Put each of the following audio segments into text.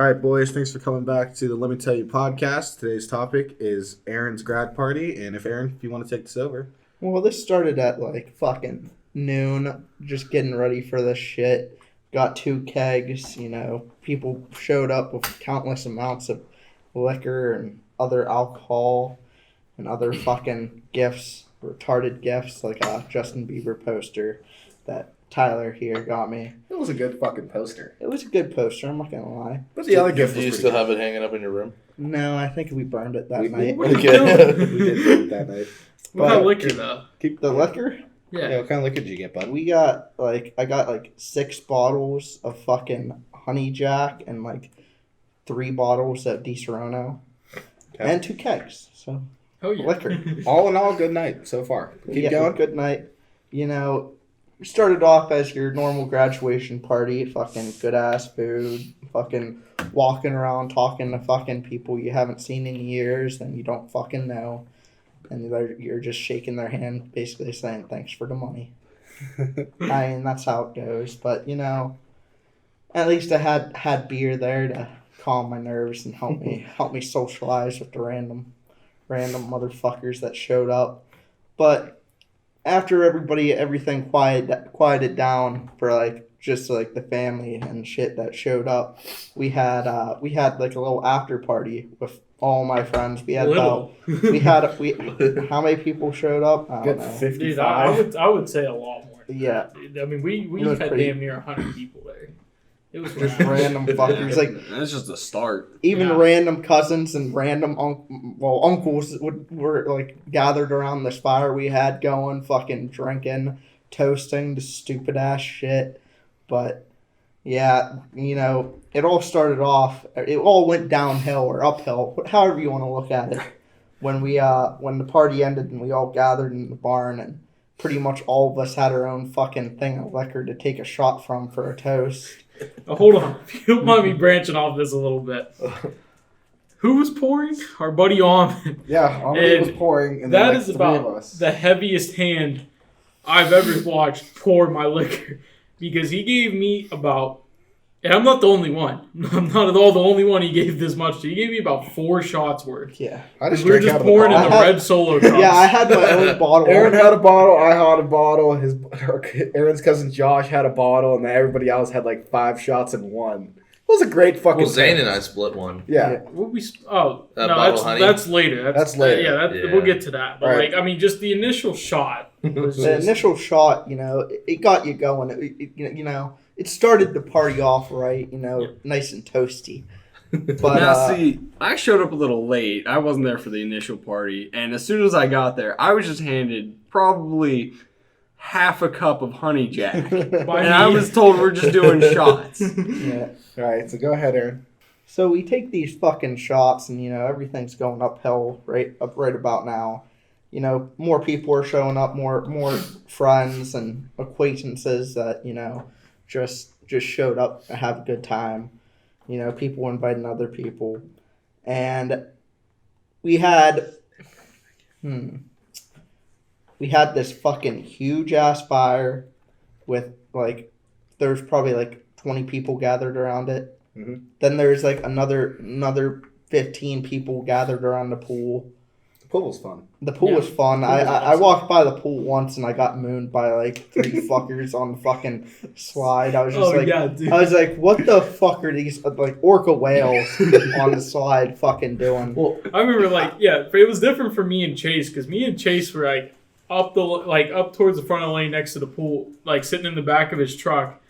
All right, boys, thanks for coming back to the Let Me Tell You podcast. Today's topic is Aaron's grad party, and if you want to take this over. Well, this started at like fucking noon, just getting ready for this shit. Got 2 kegs, people showed up with countless amounts of liquor and other alcohol and other fucking gifts, retarded gifts, like a Justin Bieber poster that Tyler here got me. It was a good fucking poster. It was a good poster, I'm not gonna lie. But the other gift was Do you still have it hanging up in your room? No, I think we burned it that night. We did burn it that night. What kind of liquor, though? Keep the liquor? Yeah. What kind of liquor did you get, bud? We got, I got 6 bottles of fucking Honey Jack and 3 bottles of Di Serono. Okay. And 2 kegs, so liquor. All in all, good night so far. Keep going. Good night. We started off as your normal graduation party, fucking good-ass food, fucking walking around talking to fucking people you haven't seen in years and you don't fucking know. And you're just shaking their hand, basically saying, thanks for the money. I mean, that's how it goes. But, at least I had beer there to calm my nerves and help me socialize with the random motherfuckers that showed up. But after everything quieted down for the family and shit that showed up, we had a little after party with all my friends. We had how many people showed up? I don't know. 55. Dude, I would say a lot more. Yeah. I mean, we had damn near 100 people there. It was just random fuckers. That's just the start. Even random cousins and random uncles were gathered around this fire we had going, fucking drinking, toasting, the stupid ass shit. But yeah, it all started off. It all went downhill or uphill, however you want to look at it. When the party ended and we all gathered in the barn and pretty much all of us had our own fucking thing of liquor to take a shot from for a toast. Hold on. If you don't mind me branching off this a little bit. Who was pouring? Our buddy Ahmed. Yeah, Ahmed was pouring. And that is about the heaviest hand I've ever watched pour my liquor. Because he gave me about... And I'm not the only one. I'm not at all the only one he gave this much to. He gave me about 4 shots worth. Yeah. We were just pouring in the red Solo cups. Yeah, I had my own bottle. Aaron had a bottle. I had a bottle. Aaron's cousin Josh had a bottle. And then everybody else had 5 shots in one. It was a great fucking Well, Zane and I split one. Yeah. That's later. That's later. We'll get to that. But right. Just the initial shot. Initial shot, it got you going. It started the party off right, nice and toasty. But now, see, I showed up a little late. I wasn't there for the initial party. And as soon as I got there, I was just handed probably half a cup of Honey Jack. And I was told we're just doing shots. Yeah. All right, so go ahead, Aaron. So we take these fucking shots and, everything's going uphill right about now. More people are showing up, more friends and acquaintances that, just showed up to have a good time. People inviting other people. And we had this fucking huge ass fire with there's probably 20 people gathered around it. Mm-hmm. Then there's another 15 people gathered around the pool. The pool was fun. The pool was fun. I walked by the pool once and I got mooned by 3 fuckers on the fucking slide. I was just I was like, what the fuck are these orca whales on the slide fucking doing? Well, I remember it was different for me and Chase because me and Chase were up towards the front of the lane next to the pool, sitting in the back of his truck,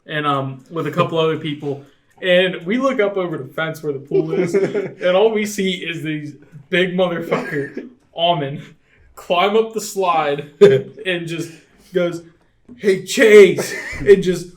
and with a couple other people. And we look up over the fence where the pool is, and all we see is these big motherfucker, Almond, climb up the slide and just goes, "Hey, Chase!" and just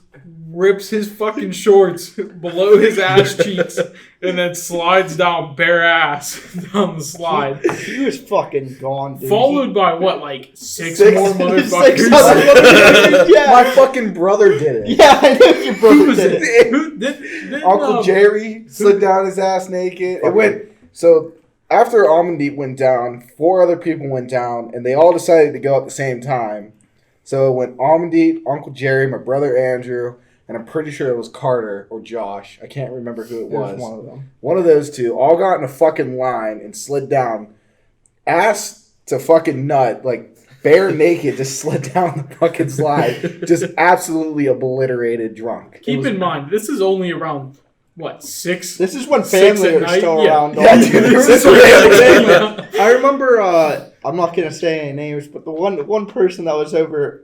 rips his fucking shorts below his ass cheeks and then slides down bare ass down the slide. He was fucking gone, dude. Followed by what, 6 more motherfuckers? 6 other motherfuckers. Yeah. My fucking brother did it. Yeah, I know your brother did it. Who did Uncle Jerry slid down his ass naked. It went so. After Almond went down, 4 other people went down, and they all decided to go at the same time. So when Almond, Uncle Jerry, my brother Andrew, and I'm pretty sure it was Carter or Josh. I can't remember who it It was was. one of them. One of those two all got in a fucking line and slid down, ass to fucking nut, like bare naked, just slid down the fucking slide, just absolutely obliterated drunk. Keep in mind, this is only around, what, 6? This is when 6 family at was night? still Yeah. around. Yeah, dude, there was some family. I remember. I'm not gonna say any names, but the one person that was over,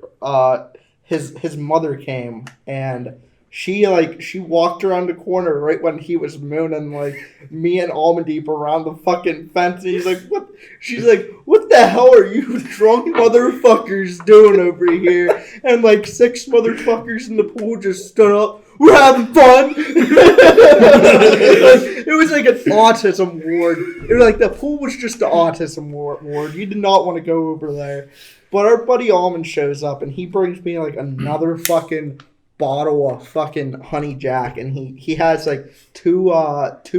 his mother came and she walked around the corner right when he was mooning like me and Almondeep around the fucking fence, and he's like, "What?" She's like, "What the hell are you drunk motherfuckers doing over here?" And like 6 motherfuckers in the pool just stood up. We're having fun. It was like an autism ward. It was like the pool was just an autism ward. You did not want to go over there. But our buddy Almond shows up and he brings me like another fucking bottle of fucking Honey Jack, and he has like two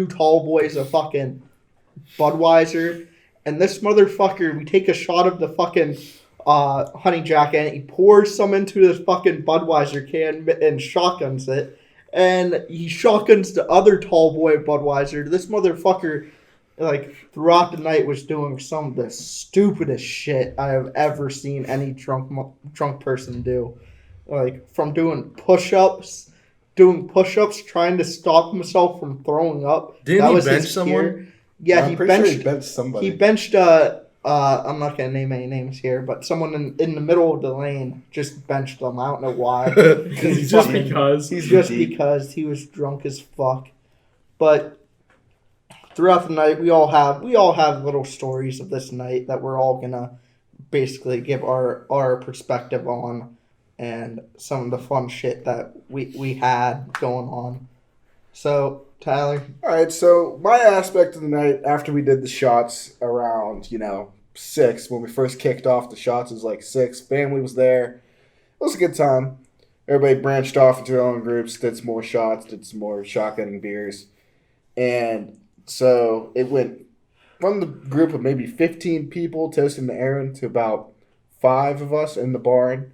tall boys of fucking Budweiser, and this motherfucker, we take a shot of the fucking Honey Jack and he pours some into this fucking Budweiser can and shotguns it, and he shotguns the other tall boy Budweiser. This motherfucker, like, throughout the night was doing some of the stupidest shit I have ever seen any drunk person do. Like, from doing push-ups, trying to stop himself from throwing up. Didn't he his bench tier. someone? Yeah, I'm he pretty sure benched. he benched somebody. He benched. I'm not gonna name any names here, but someone in the middle of the lane just benched them. I don't know why. Just because. He's just because he was drunk as fuck. But throughout the night, we all have little stories of this night that we're all gonna basically give our perspective on, and some of the fun shit that we had going on. So, Tyler. All right, so my aspect of the night after we did the shots around, 6, when we first kicked off the shots, it was like 6. Family was there. It was a good time. Everybody branched off into their own groups, did some more shots, did some more shotgunning beers. And so it went from the group of maybe 15 people toasting to Aaron to about 5 of us in the barn,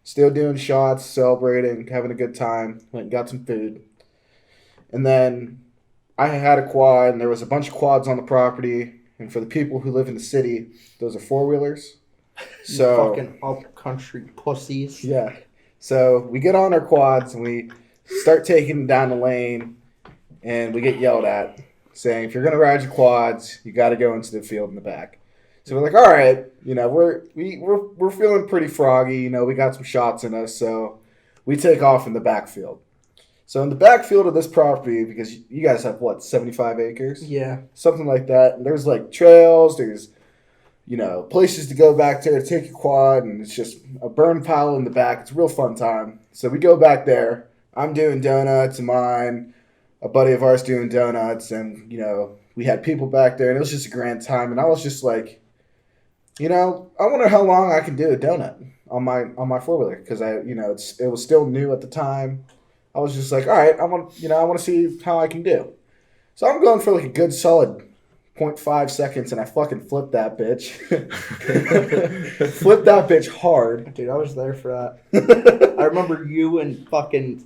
still doing shots, celebrating, having a good time. Went and got some food. And then I had a quad, and there was a bunch of quads on the property. And for the people who live in the city, those are 4-wheelers. So Fucking up-country pussies. yeah. So we get on our quads, and we start taking them down the lane, and we get yelled at, saying, if you're going to ride your quads, you got to go into the field in the back. So we're like, all right, we're feeling pretty froggy. We got some shots in us, so we take off in the backfield. So in the backfield of this property, because you guys have, 75 acres? Yeah. Something like that. And there's, trails. There's, places to go back there to take your quad. And it's just a burn pile in the back. It's a real fun time. So we go back there. I'm doing donuts and mine. A buddy of ours doing donuts. And, we had people back there. And it was just a grand time. And I was just like, I wonder how long I can do a donut on my 4-wheeler. Because, it was still new at the time. I was just like, all right, I want to see how I can do. So I'm going for a good solid 0.5 seconds, and I fucking flipped that bitch. Flipped that bitch hard. Dude, I was there for that. I remember you and fucking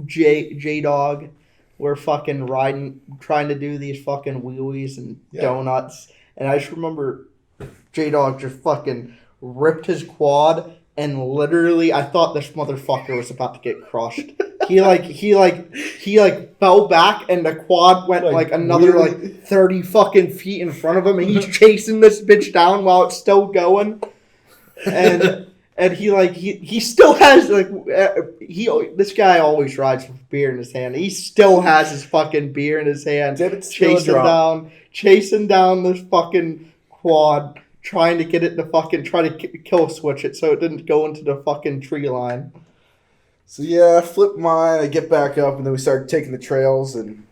J-Dog were fucking trying to do these fucking wheelies and donuts. And I just remember J-Dog just fucking ripped his quad, and literally I thought this motherfucker was about to get crushed. He fell back, and the quad went another 30 fucking feet in front of him, and he's chasing this bitch down while it's still going. And he still has this guy always rides with beer in his hand. He still has his fucking beer in his hand, chasing down this fucking quad, trying to get it to kill switch it so it didn't go into the fucking tree line. So I flipped mine, I get back up, and then we started taking the trails, and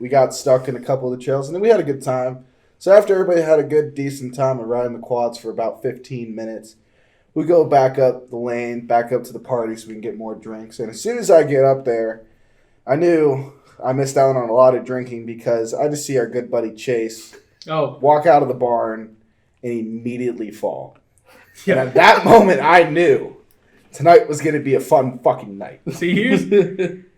we got stuck in a couple of the trails, and then we had a good time. So after everybody had a good, decent time of riding the quads for about 15 minutes, we go back up the lane, back up to the party so we can get more drinks. And as soon as I get up there, I knew I missed out on a lot of drinking because I just see our good buddy Chase walk out of the barn and immediately fall. Yeah. And at that moment, I knew Tonight was going to be a fun fucking night. See,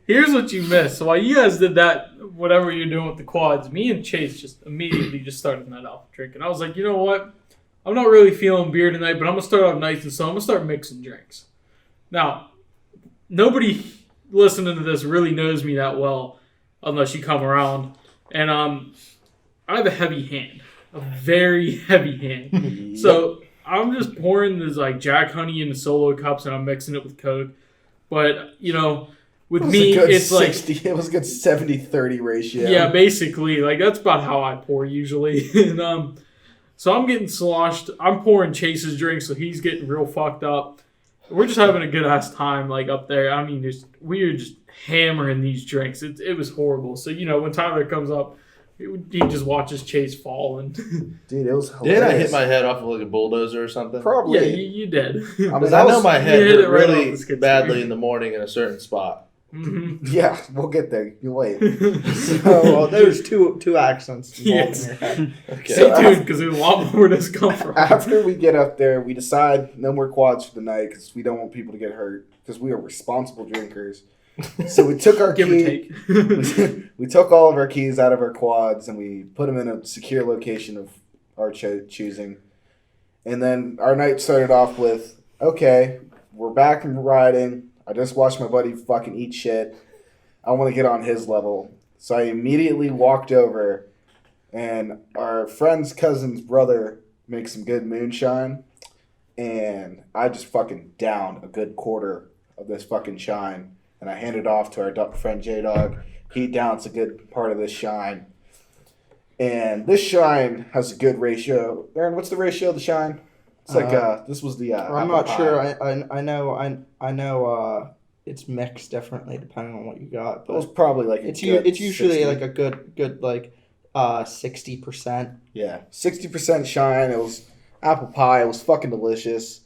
here's what you missed. So while you guys did that, whatever you're doing with the quads, me and Chase just immediately just started the night off drinking. I was like, you know what? I'm not really feeling beer tonight, but I'm going to start off nice, and so I'm going to start mixing drinks. Now, nobody listening to this really knows me that well unless you come around. And I have a heavy hand. A very heavy hand. So I'm just pouring this like Jack Honey into solo cups and I'm mixing it with Coke. But, you know, with me, it's 60, like... It was a good 70-30 ratio. Yeah, basically. Like, that's about how I pour usually. And so I'm getting sloshed. I'm pouring Chase's drink, so he's getting real fucked up. We're just having a good-ass time, like, up there. I mean, we are just hammering these drinks. It was horrible. So, you know, when Tyler comes up, he just watches Chase fall. And dude, it was hilarious. Did I hit my head off of like a bulldozer or something? Probably. Yeah, you did. I know my head hurt right really badly in the morning in a certain spot. Mm-hmm. Yeah, we'll get there. You wait. So there's two accents involved Yes. in your head. Okay. Stay tuned, because there's a lot more where this come from. After we get up there, we decide no more quads for the night because we don't want people to get hurt because we are responsible drinkers. So we took our Give or key. take. We took all of our keys out of our quads and we put them in a secure location of our choosing. And then our night started off with, okay, we're back and riding. I just watched my buddy fucking eat shit. I want to get on his level. So I immediately walked over and our friend's cousin's brother makes some good moonshine. And I just fucking downed a good quarter of this fucking shine. And I handed it off to our friend J-Dog. He downs a good part of this shine. And this shine has a good ratio. Aaron, what's the ratio of the shine? It's like, this was the I'm not sure. I know it's mixed differently depending on what you got. It was probably like it's usually 60. like a good like 60%. Yeah, 60% shine. It was apple pie. It was fucking delicious.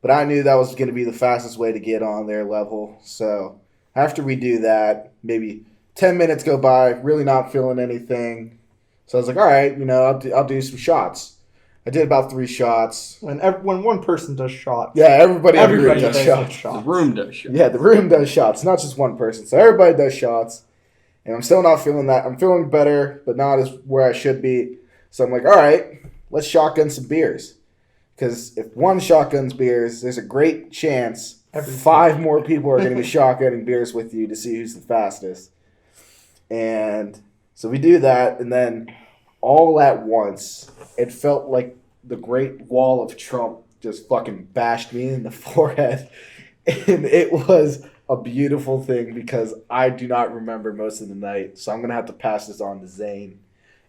But I knew that was going to be the fastest way to get on their level. So after we do that, maybe 10 minutes go by, really not feeling anything. So I was like, all right, you know, I'll do some shots. I did about 3 shots. When one person does shots. Yeah, everybody does does shots. The room does shots. Yeah, the room does shots, not just one person. So everybody does shots. And I'm still not feeling that. I'm feeling better, but not as where I should be. So I'm like, all right, let's shotgun some beers. Because if one shotguns beers, there's a great chance 5 more people are going to be shotgunning beers with you to see who's the fastest. And so we do that, and then all at once, it felt like the Great Wall of Trump just fucking bashed me in the forehead. And it was a beautiful thing because I do not remember most of the night. So I'm going to have to pass this on to Zane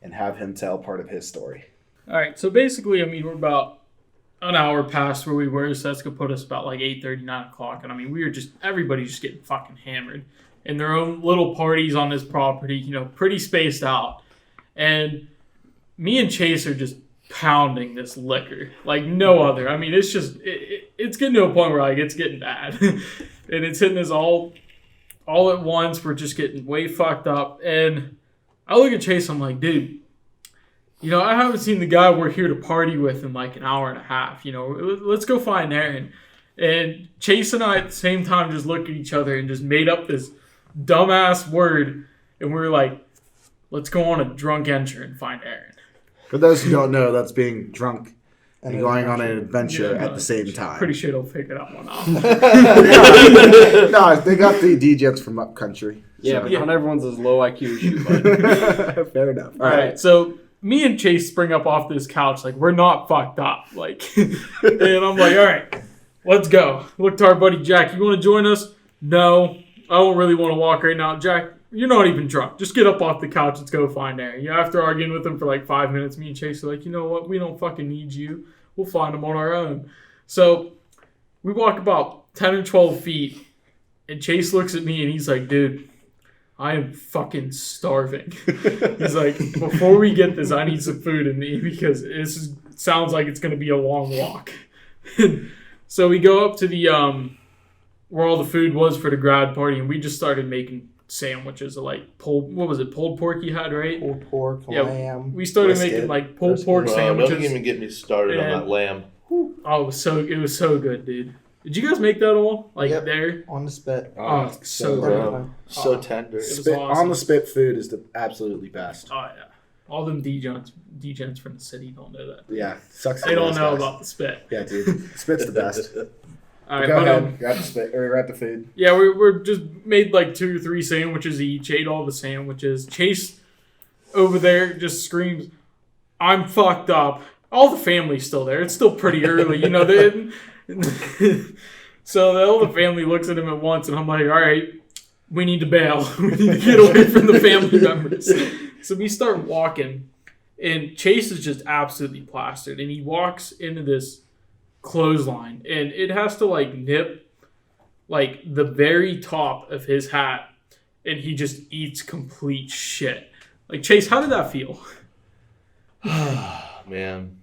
and have him tell part of his story. All right, so basically, I mean, we're about an hour past where we were, so that's going to put us about like 8:30, 9 o'clock. And I mean, everybody's just getting fucking hammered in their own little parties on this property, you know, pretty spaced out. And me and Chase are just pounding this liquor like no other. I mean, it's just, it's getting to a point where like it's getting bad. And it's hitting us all at once. We're just getting way fucked up. And I look at Chase, I'm like, dude, you know, I haven't seen the guy we're here to party with in like an hour and a half. You know, let's go find Aaron. And Chase and I at the same time just looked at each other and just made up this dumbass word. And we were like, let's go on a drunk venture and find Aaron. For those who don't know, that's being drunk and going on an adventure at the same time. Pretty sure they'll figure that one out. No, they got the DJs from up country. Yeah, but not everyone's as low IQ as you, bud. Fair enough. All right, so me and Chase spring up off this couch like we're not fucked up, like, and I'm like, all right, let's go. Look to our buddy Jack. You want to join us? No, I don't really want to walk right now. Jack, you're not even drunk. Just get up off the couch. Let's go find Aaron. You know, after arguing with him for like 5 minutes, me and Chase are like, you know what? We don't fucking need you. We'll find him on our own. So we walk about 10 or 12 feet, and Chase looks at me and he's like, dude, I am fucking starving. He's like, before we get this, I need some food in me because sounds like it's going to be a long walk. So we go up to the where all the food was for the grad party, and we just started making sandwiches of like pulled pork you had, right? Pulled pork, Yeah, lamb. we started brisket. making like pulled pork sandwiches. Don't even get me started on that lamb. Oh, it was so good, dude. Did you guys make that all? Like Yep. there? On the spit. Oh, it's so so good. Everything. So Oh. tender. was Spit, awesome. On the spit food is the absolutely best. Oh yeah. All them degens from the city don't know that. Yeah, sucks. They don't know about the spit. Yeah, dude, spit's the best. All right, Go but ahead. You're at the spit, or you're at the food. yeah, we're just made like 2 or 3 sandwiches each. Ate all the sandwiches. Chase over there just screams, "I'm fucked up." All the family's still there. It's still pretty early, you know. So all the family looks at him at once, and I'm like, "All right, we need to bail. We need to get away from the family members." So we start walking, and Chase is just absolutely plastered, and he walks into this clothesline, and it has to like nip like the very top of his hat, and he just eats complete shit. Like, Chase, how did that feel? Man,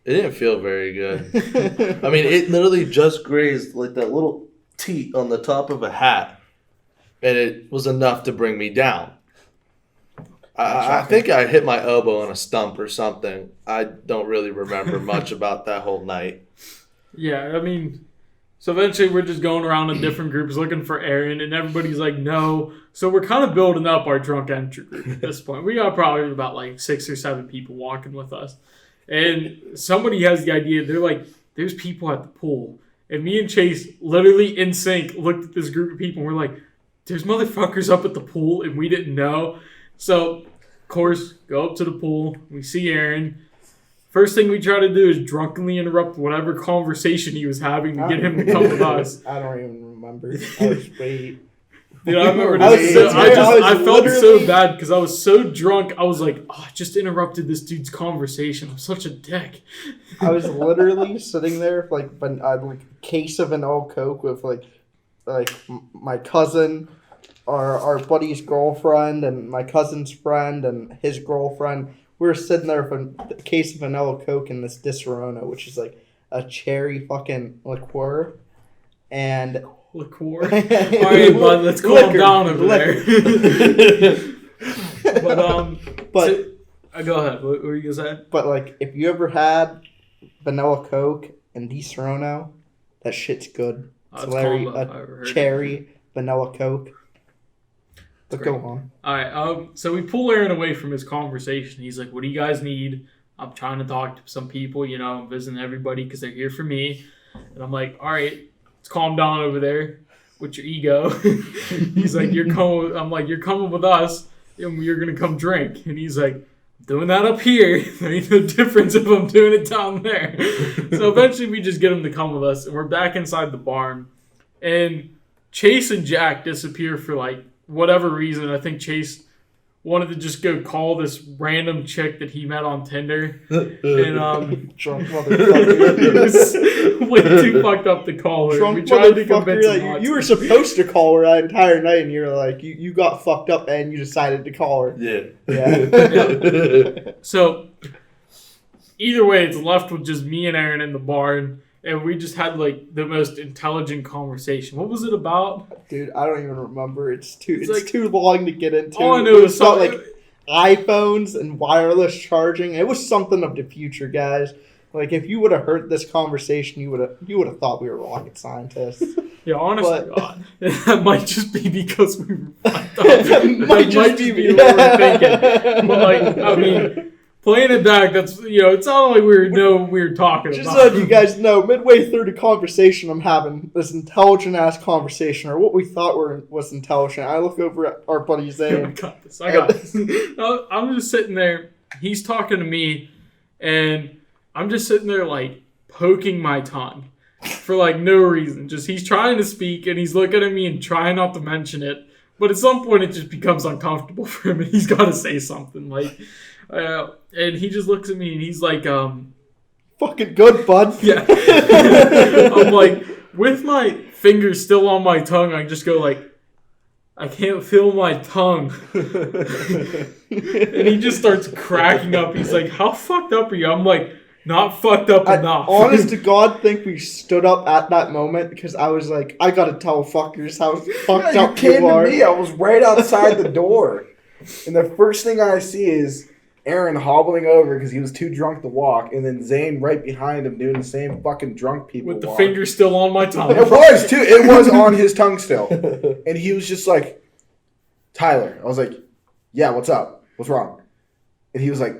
it didn't feel very good. I mean, it literally just grazed like that little teat on the top of a hat, and it was enough to bring me down. I think I hit my elbow on a stump or something. I don't really remember much about that whole night. Yeah, I mean, so eventually we're just going around in different groups looking for Aaron, and everybody's like, no. So we're kind of building up our drunk entry group at this point. We got probably about like 6 or 7 people walking with us. And somebody has the idea, they're like, there's people at the pool. And me and Chase, literally in sync, looked at this group of people, and we're like, there's motherfuckers up at the pool, and we didn't know. So, of course, go up to the pool. We see Aaron. First thing we try to do is drunkenly interrupt whatever conversation he was having to get him to come with us. I don't even remember. I was way. Dude, I remember I was this. so- I felt so literally- bad because I was so drunk. I was like, oh, I just interrupted this dude's conversation. I'm such a dick. I was literally sitting there like a case of vanilla Coke with my cousin, our buddy's girlfriend, and my cousin's friend and his girlfriend. We were sitting there with a case of vanilla Coke and this Disaronno, which is like a cherry fucking liqueur, and Liqueur. All right, bud, let's calm Liquor. down over there. but Go ahead. What were you gonna say? but like if you ever had vanilla Coke and Disaronno, that shit's good. Oh, It's it's Larry, combo, I've ever heard. cherry vanilla Coke. But go great. on. All right. So we pull Aaron away from his conversation. He's like, "What do you guys need?" I'm trying to talk to some people. You know, I'm visiting everybody because they're here for me. And I'm like, "All right, let's calm down over there with your ego." He's like, "You're coming." I'm like, "You're coming with us, and you're gonna come drink." And he's like, "Doing that up here. There ain't no difference if I'm doing it down there." So eventually, we just get him to come with us, and we're back inside the barn. And Chase and Jack disappear for like whatever reason. I think Chase wanted to just go call this random chick that he met on Tinder, and Drunk motherfucker. it was way too fucked up to call her. Drunk We tried to convince motherfucker. him Like, not you to. were supposed to call her that entire night, and you're like, you got fucked up, and you decided to call her. Yeah. Yeah. So either way, it's left with just me and Aaron in the barn, and we just had like the most intelligent conversation. What was it about? Dude, I don't even remember. It's too It's like- too long to get into. All I know It is was about like iPhones and wireless charging. It was something of the future, guys. Like if you would have heard this conversation, you would have thought we were rocket scientists. yeah, honestly, but- God, that might just be because we were fucked up. That might just be what we're thinking. But like, I mean, playing it back, that's it's not like we were talking Just about. so you guys know, midway through the conversation, I'm having this intelligent ass conversation, or what we thought was intelligent. I look over at our buddy I Zane. got this. I got this. I'm just sitting there. He's talking to me, and I'm just sitting there like poking my tongue for like no reason. Just he's trying to speak, and he's looking at me and trying not to mention it. But at some point, it just becomes uncomfortable for him, and he's got to say something. Like, and he just looks at me, and he's like, Fucking good, bud. yeah. I'm like, with my fingers still on my tongue, I just go like, I can't feel my tongue. And he just starts cracking up. He's like, how fucked up are you? I'm like, not fucked up I enough. honest to God think we stood up at that moment because I was like, I gotta tell fuckers how fucked Yeah, you up came you to are. me. I was right outside the door, and the first thing I see is Aaron hobbling over because he was too drunk to walk, and then Zane right behind him doing the same fucking drunk people With the walk. finger still on my tongue. It was, too. It was on his tongue still. And he was just like, Tyler. I was like, yeah, what's up? What's wrong? And he was like,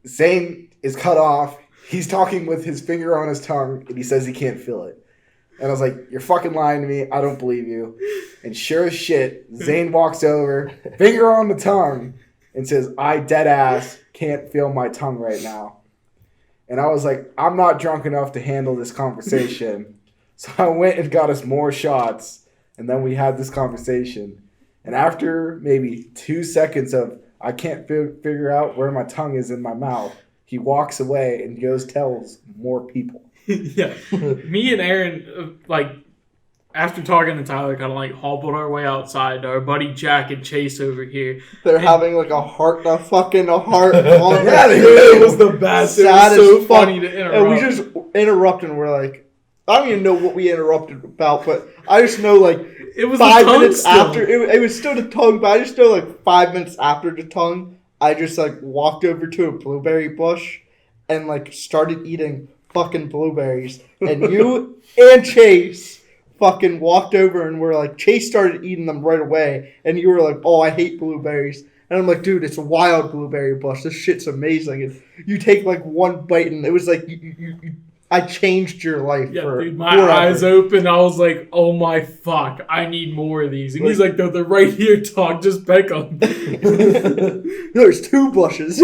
Zane is cut off. He's talking with his finger on his tongue, and he says he can't feel it. And I was like, you're fucking lying to me. I don't believe you. And sure as shit, Zane walks over, finger on the tongue, and says, I dead ass can't feel my tongue right now. And I was like, I'm not drunk enough to handle this conversation. So I went and got us more shots, and then we had this conversation. And after maybe 2 seconds of, I can't figure out where my tongue is in my mouth, he walks away and goes tells more people. Yeah. Me and Aaron, after talking to Tyler, kind of hobbled our way outside to our buddy Jack and Chase over here. They're having a heart on Yeah, It was the best. It Sad was so as funny to interrupt. And we just interrupted and we're like, I don't even know what we interrupted about, but I just know it was 5 the tongue minutes still. after, it was still the tongue, but I just know 5 minutes after the tongue, I just walked over to a blueberry bush and started eating fucking blueberries. And you and Chase fucking walked over and were Chase started eating them right away. And you were like, oh, I hate blueberries. And I'm like, dude, it's a wild blueberry bush. This shit's amazing. And you take one bite and it was I changed your life. Yeah, for dude, my forever. eyes open. I was like, oh my fuck, I need more of these. And he's like, they're right here, dog. Just pick them. There's 2 bushes.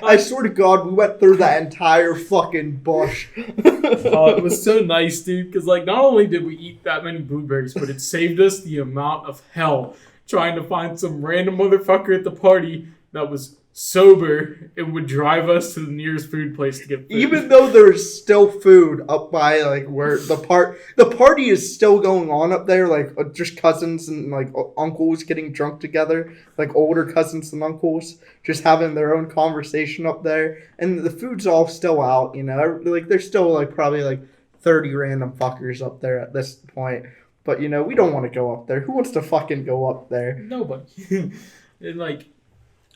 I swear to God, we went through that entire fucking bush. Oh, it was so nice, dude. Because not only did we eat that many blueberries, but it saved us the amount of hell trying to find some random motherfucker at the party that was sober and would drive us to the nearest food place to get food. Even though there's still food up by where the party is still going on up there, just cousins and uncles getting drunk together, older cousins and uncles just having their own conversation up there, and the food's all still out. There's still probably 30 random fuckers up there at this point. But we don't want to go up there. Who wants to fucking go up there? Nobody.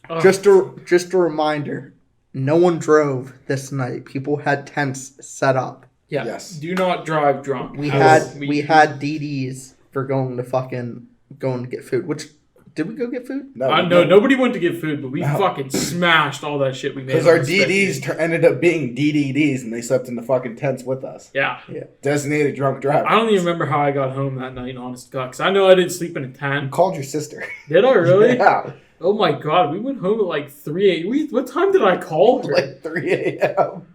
And Just a reminder, no one drove this night. People had tents set up. yeah, Yes. do not drive drunk. We had DDs for going to get food. Did we go get food? No, No, nobody went to get food, but we fucking smashed all that shit we made. because on our the spectators. DDs ended up being DDDs, and they slept in the fucking tents with us. Yeah. Designated drunk driver. I don't even remember how I got home that night, honest to God, because I know I didn't sleep in a tent. Called your sister. Did I really? Yeah, Oh my God, we went home at 3 a.m. What time did I call her? 3 a.m.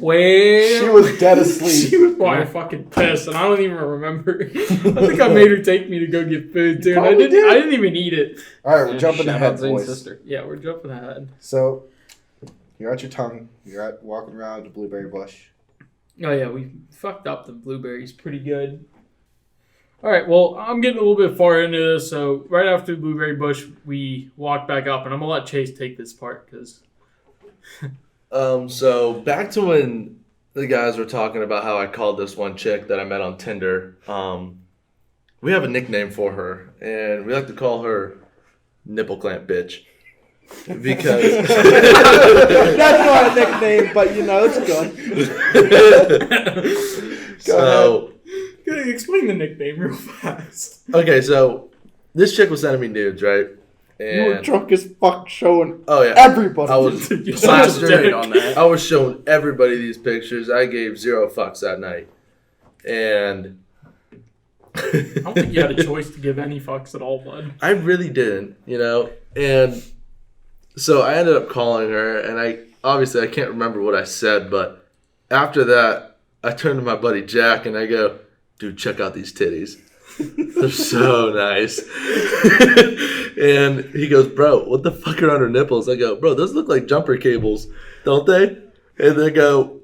Well, She was dead asleep. She was probably fucking pissed, and I don't even remember. I think I made her take me to go get food, too. And I Probably did. didn't even eat it. All right, we're jumping Shout ahead, out Zane's boys. sister. Yeah, we're jumping ahead. So, you're at your tongue. You're at walking around the blueberry bush. Oh yeah, we fucked up the blueberries pretty good. All right, well, I'm getting a little bit far into this, so right after the blueberry bush, we walked back up, and I'm gonna let Chase take this part because So back to when the guys were talking about how I called this one chick that I met on Tinder. We have a nickname for her, and we like to call her Nipple Clamp Bitch. Because That's not a nickname, but it's good. so explain the nickname real fast. okay, so this chick was sending me nudes, right? And You were drunk as fuck showing oh yeah, everybody. I was You're plastered such a dick. on that. I was showing everybody these pictures. I gave 0 fucks that night, and I don't think you had a choice to give any fucks at all, bud. I really didn't, and so I ended up calling her, and I can't remember what I said, but after that, I turned to my buddy Jack, and I go, dude, check out these titties. They're so nice. And he goes, bro, what the fuck are on her nipples? I go, bro, those look like jumper cables, don't they? And they go,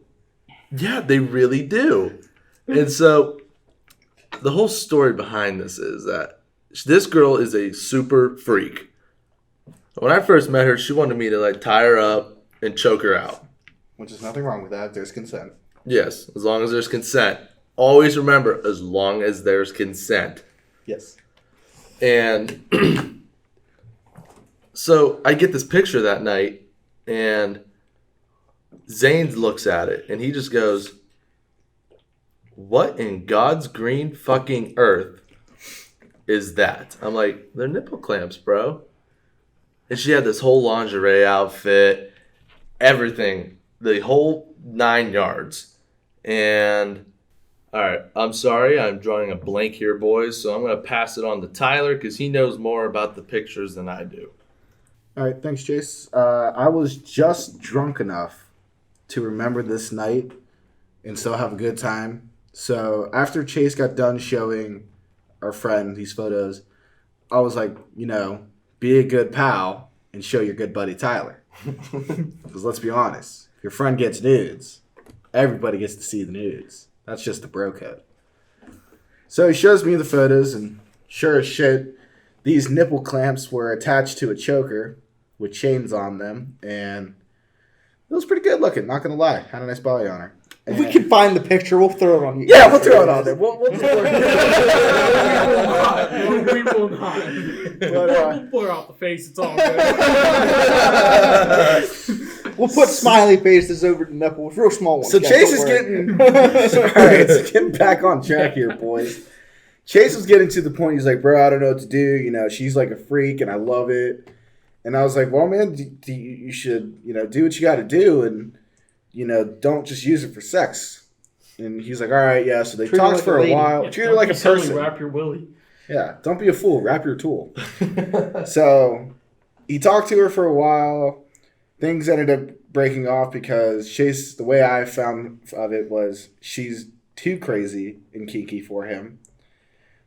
yeah, they really do. And so the whole story behind this is that this girl is a super freak. When I first met her, she wanted me to tie her up and choke her out. Which is nothing wrong with that if there's consent. Yes, as long as there's consent. Always remember, as long as there's consent. Yes. And so I get this picture that night, And Zane looks at it and he just goes, "What in God's green fucking earth is that?" I'm like, "They're nipple clamps, bro." And she had this whole lingerie outfit, everything, the whole 9 yards. And all right, I'm sorry, I'm drawing a blank here, boys. So I'm going to pass it on to Tyler because he knows more about the pictures than I do. All right, thanks, Chase. I was just drunk enough to remember this night and still have a good time. So after Chase got done showing our friend these photos, I was like, be a good pal and show your good buddy Tyler. Because let's be honest, if your friend gets nudes, everybody gets to see the nudes. That's just the bro code. So he shows me the photos, and sure as shit, these nipple clamps were attached to a choker with chains on them, and it was pretty good looking, not gonna lie. Had a nice belly on her. If we can find the picture, we'll throw it on you. Yeah, we'll throw it on there. We'll just We will not. We'll blur out the face. It's all good. We'll put smiley faces over the nipples, real small ones. So guys, Chase don't is worry. getting... Alright, so getting back on track here, boys. Chase was getting to the point, he's like, bro, I don't know what to do. She's like a freak, and I love it. And I was like, well, man, you should, do what you got to do, and, don't just use it for sex. And he's like, all right, yeah. So they Treat her talked like for a a lady. while. Yeah, Treat her like a silly, person. Wrap your willy. Yeah, don't be a fool. Wrap your tool. So he talked to her for a while. Things ended up breaking off because Chase, the way I found of it was she's too crazy and kinky for him.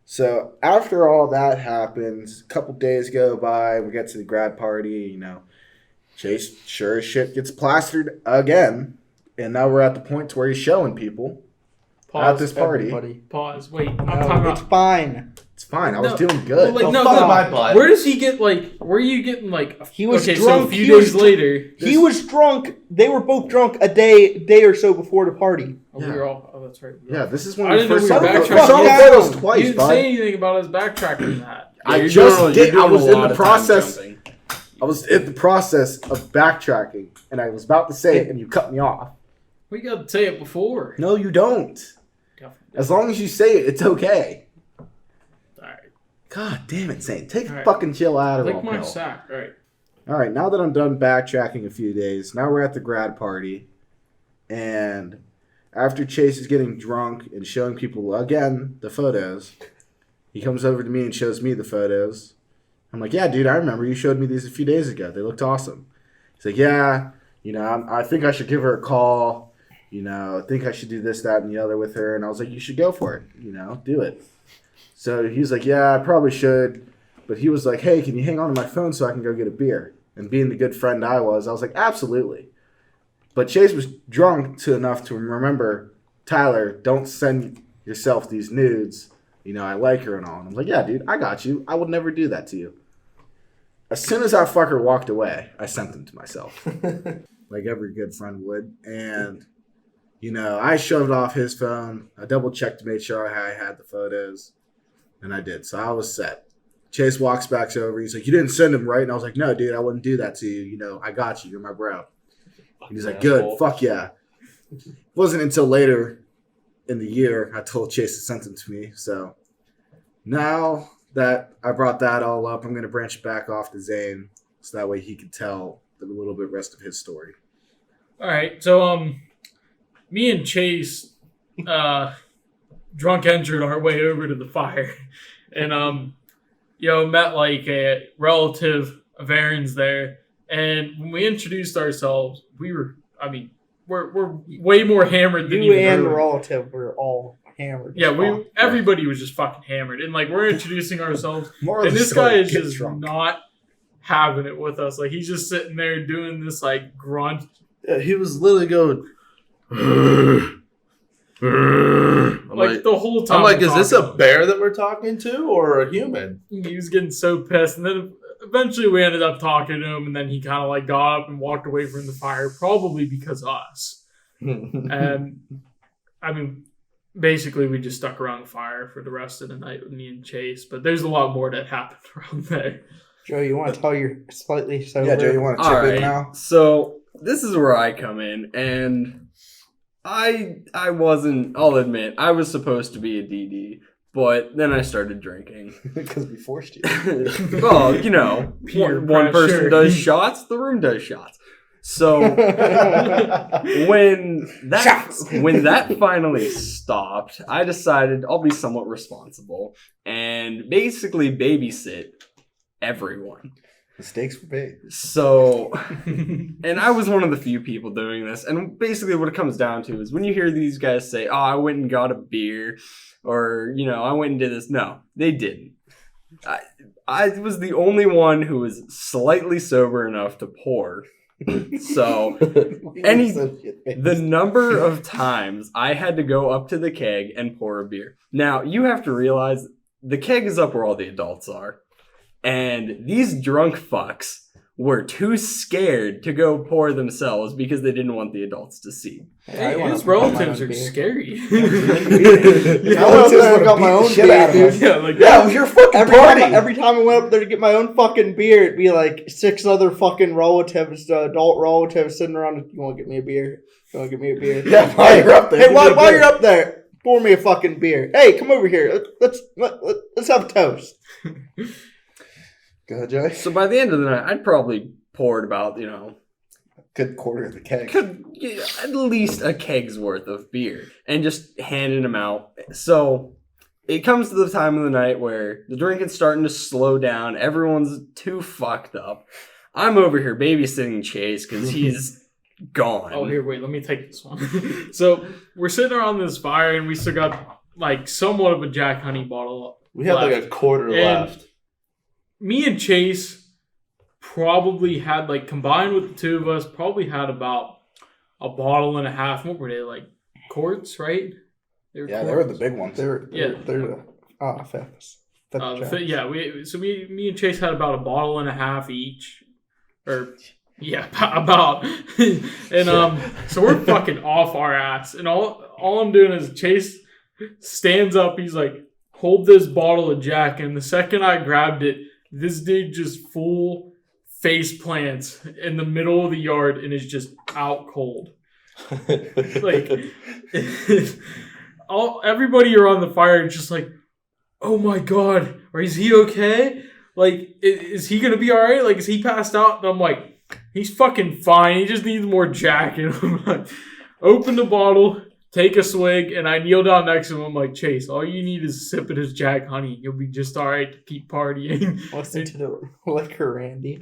So after all that happens, a couple days go by, we get to the grad party, Chase sure as shit gets plastered again. And now we're at the point to where he's showing people at this party. Everybody. Pause. Wait. I'm No, talking it's about. fine. It's fine. I was No, doing good. Like, Don't no, fuck no. my butt. Where does he get where are you getting He was okay, drunk. So a few He days was later. He was drunk. They were both drunk a day or so before the party. Oh, we were all. Oh, that's right. Yeah, this is when I we didn't know first we saw were the backtracking. saw the Yeah. photos You twice, didn't bud. say anything about us backtracking that. I You're just doing- did. you're I doing was a in lot the of time process. jumping. I was in the process of backtracking, and I was about to say it, and you cut me off. We got to say it before. No, you don't. Definitely. As long as you say it, it's okay. All right. God damn it, Zane. Take All a right. fucking chill Adderall Lick my pill. sack. All right. All right, now that I'm done backtracking a few days, now we're at the grad party, and after Chase is getting drunk and showing people again the photos, he comes over to me and shows me the photos. I'm like, yeah, dude, I remember you showed me these a few days ago. They looked awesome. He's like, yeah, I think I should give her a call. I think I should do this, that, and the other with her. And I was like, you should go for it. Do it. So he's like, yeah, I probably should. But he was like, hey, can you hang on to my phone so I can go get a beer? And being the good friend I was like, absolutely. But Chase was drunk enough to remember, Tyler, don't send yourself these nudes. I like her and all. And I'm like, yeah, dude, I got you. I would never do that to you. As soon as that fucker walked away, I sent them to myself. Like every good friend would. And, I shoved off his phone. I double-checked to make sure I had the photos. And I did. So I was set. Chase walks back over. He's like, you didn't send them, right? And I was like, no, dude, I wouldn't do that to you. I got you. You're my bro. And he's like, good. Fuck yeah. It wasn't until later in the year I told Chase to send them to me. So now that I brought that all up, I'm going to branch back off to Zane so that way he can tell the little bit rest of his story. All right. So me and Chase drunk entered our way over to the fire, and met like a relative of Aaron's there. And when we introduced ourselves, we're way more hammered than You even and her. the relative were all hammered. Yeah, everybody was just fucking hammered, and we're introducing ourselves, More of and the this story, guy is get just drunk. not having it with us. Like he's just sitting there doing this grunt. Yeah, he was literally going. I'm The whole time. I'm like, we're is this a talking. bear that we're talking to or a human? He was getting so pissed, and then eventually we ended up talking to him, and then he kind of got up and walked away from the fire, probably because of us. And basically we just stuck around the fire for the rest of the night with me and Chase. But there's a lot more that happened around there. Joe, you want to tell you're slightly sober? Yeah, Joe, you want to chip in now? So this is where I come in, and I wasn't. I'll admit I was supposed to be a DD, but then I started drinking. Because we forced you. Well, you know, Peer one person pressure. does shots, the room does shots. So when that finally stopped, I decided I'll be somewhat responsible and basically babysit everyone. The stakes were big. So, and I was one of the few people doing this. And basically what it comes down to is when you hear these guys say, oh, I went and got a beer, or, you know, I went and did this. No, they didn't. I was the only one who was slightly sober enough to pour. So, the number of times I had to go up to the keg and pour a beer. Now, you have to realize the keg is up where all the adults are. And these drunk fucks were too scared to go pour themselves because they didn't want the adults to see. Hey, his relatives are scary. I got my own beer, dude. Yeah, like Yeah, it was your fucking party. Every time I went up there to get my own fucking beer, it'd be like 6 other fucking relatives, adult relatives sitting around. You want to get me a beer? You want to get me a beer? Yeah, while you're up there. Hey, while you're up there, pour me a fucking beer. Hey, come over here. Let's have a toast. Go ahead, Joey. So by the end of the night, I'd probably poured about, you know, Good quarter of the keg. at least a keg's worth of beer and just handing them out. So it comes to the time of the night where the drinking's starting to slow down. Everyone's too fucked up. I'm over here babysitting Chase because he's gone. Oh, here, wait, let me take this one. So we're sitting around this fire, and we still got like somewhat of a Jack Honey bottle. We have left. like a quarter And left. Me and Chase probably had, like, combined with the two of us, probably had about a bottle and a half. What were they, like, quarts, right? They were the big ones. They're fifths. Yeah, me and Chase had about a bottle and a half each, or yeah, about. And so we're fucking off our ass, and all I'm doing is Chase stands up. He's like, "Hold this bottle of Jack," and the second I grabbed it, this dude just full face plants in the middle of the yard and is just out cold. Like, everybody around the fire is just like, oh my god, is he okay? Like, is he gonna be alright? Like, is he passed out? And I'm like, he's fucking fine. He just needs more Jack. And I'm like, open the bottle, take a swig, and I kneel down next to him. I'm like, Chase, all you need is a sip of this Jack Honey. You'll be just alright to keep partying. Listen to the liquor, Randy.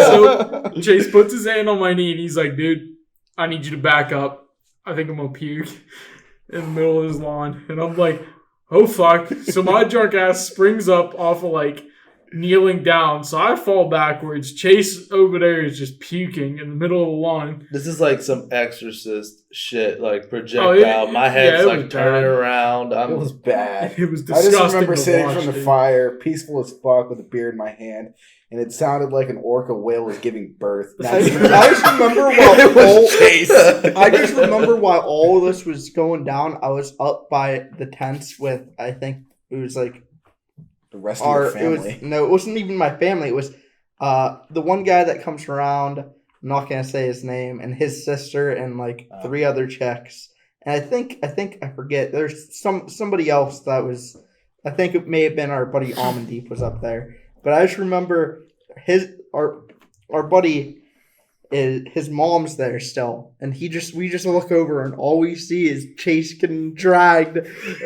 So Chase puts his hand on my knee and he's like, dude, I need you to back up. I think I'm gonna puke in the middle of his lawn. And I'm like, oh fuck. So my drunk ass springs up off of like kneeling down. So I fall backwards. Chase over there is just puking in the middle of the lawn. This is like some exorcist shit, like projectile. My head's like turning around. It was bad. It was I disgusting. just remember to sitting watch, from the dude. fire, peaceful as fuck, with a beer in my hand, and it sounded like an orca whale was giving birth. I just remember I just remember while all of this was going down, I was up by the tents with, I think it was like the rest of your family. It wasn't even my family. It was the one guy that comes around. I'm not gonna say his name, and his sister, and like 3 other chicks. And I think I forget. There's somebody else that was. I think it may have been our buddy Almondeep was up there. But I just remember our buddy. His mom's there still, and we just look over, and all we see is Chase getting dragged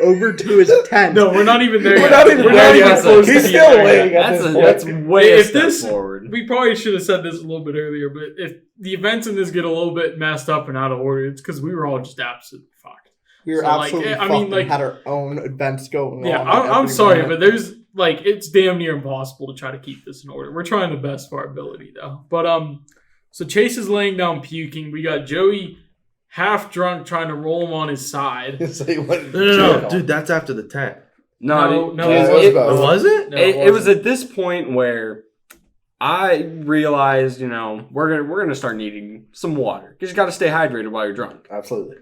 over to his tent. No, we're not even there. We're yet. not even We're there not even yet. close He's to still being there waiting. yet. That's way a If step this, forward. we probably should have said this a little bit earlier, but if the events in this get a little bit messed up and out of order, it's because we were all just absolutely fucked. We were So, like, absolutely I mean, like- had our own events going on. Yeah, I'm sorry, but there's like it's damn near impossible to try to keep this in order. We're trying the best of our ability though. But so Chase is laying down puking. We got Joey half drunk trying to roll him on his side. So you went No, dude, that's after the tent. No, Was it? No, It was at this point where I realized, we're gonna start needing some water because you got to stay hydrated while you're drunk. Absolutely.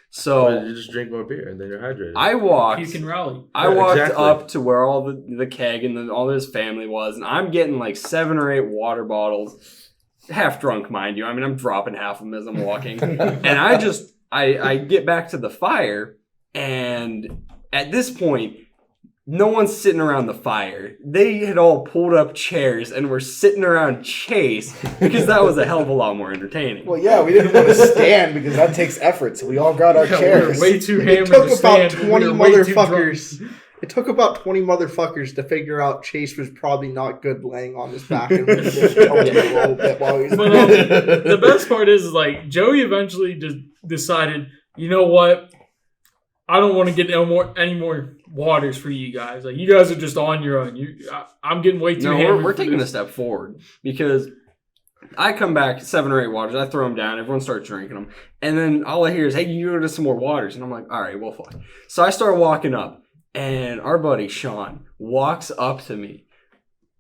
So you just drink more beer and then you're hydrated. I walked. You can rally. I walked exactly. up to where all the keg and all his family was, and I'm getting like 7 or 8 water bottles, half drunk, mind you. I mean, I'm dropping half of them as I'm walking, and I get back to the fire, and at this point, no one's sitting around the fire. They had all pulled up chairs and were sitting around Chase because that was a hell of a lot more entertaining. Well, yeah, we didn't want to stand because that takes effort, so we all got our chairs. We were way too It hammered took to about stand. 20 We were way too drunk. motherfuckers. It took about 20 motherfuckers to figure out Chase was probably not good laying on his back and just helped him a little bit while he was. But the best part is like Joey eventually just decided, you know what? I don't want to get any more waters for you guys. Like you guys are just on your own. I'm getting way too hammered. We're for taking a this. step forward because I come back 7 or 8 waters. I throw them down. Everyone starts drinking them, and then all I hear is, "Hey, you go to some more waters," and I'm like, "All right, well, fine." So I start walking up, and our buddy Sean walks up to me,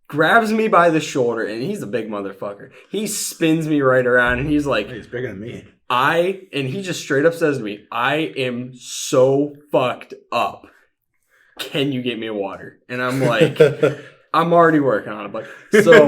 grabs me by the shoulder, and he's a big motherfucker. He spins me right around, and he's like, He's bigger than me. and he just straight up says to me, "I am so fucked up. Can you get me a water?" And I'm like, I'm already working on it. But so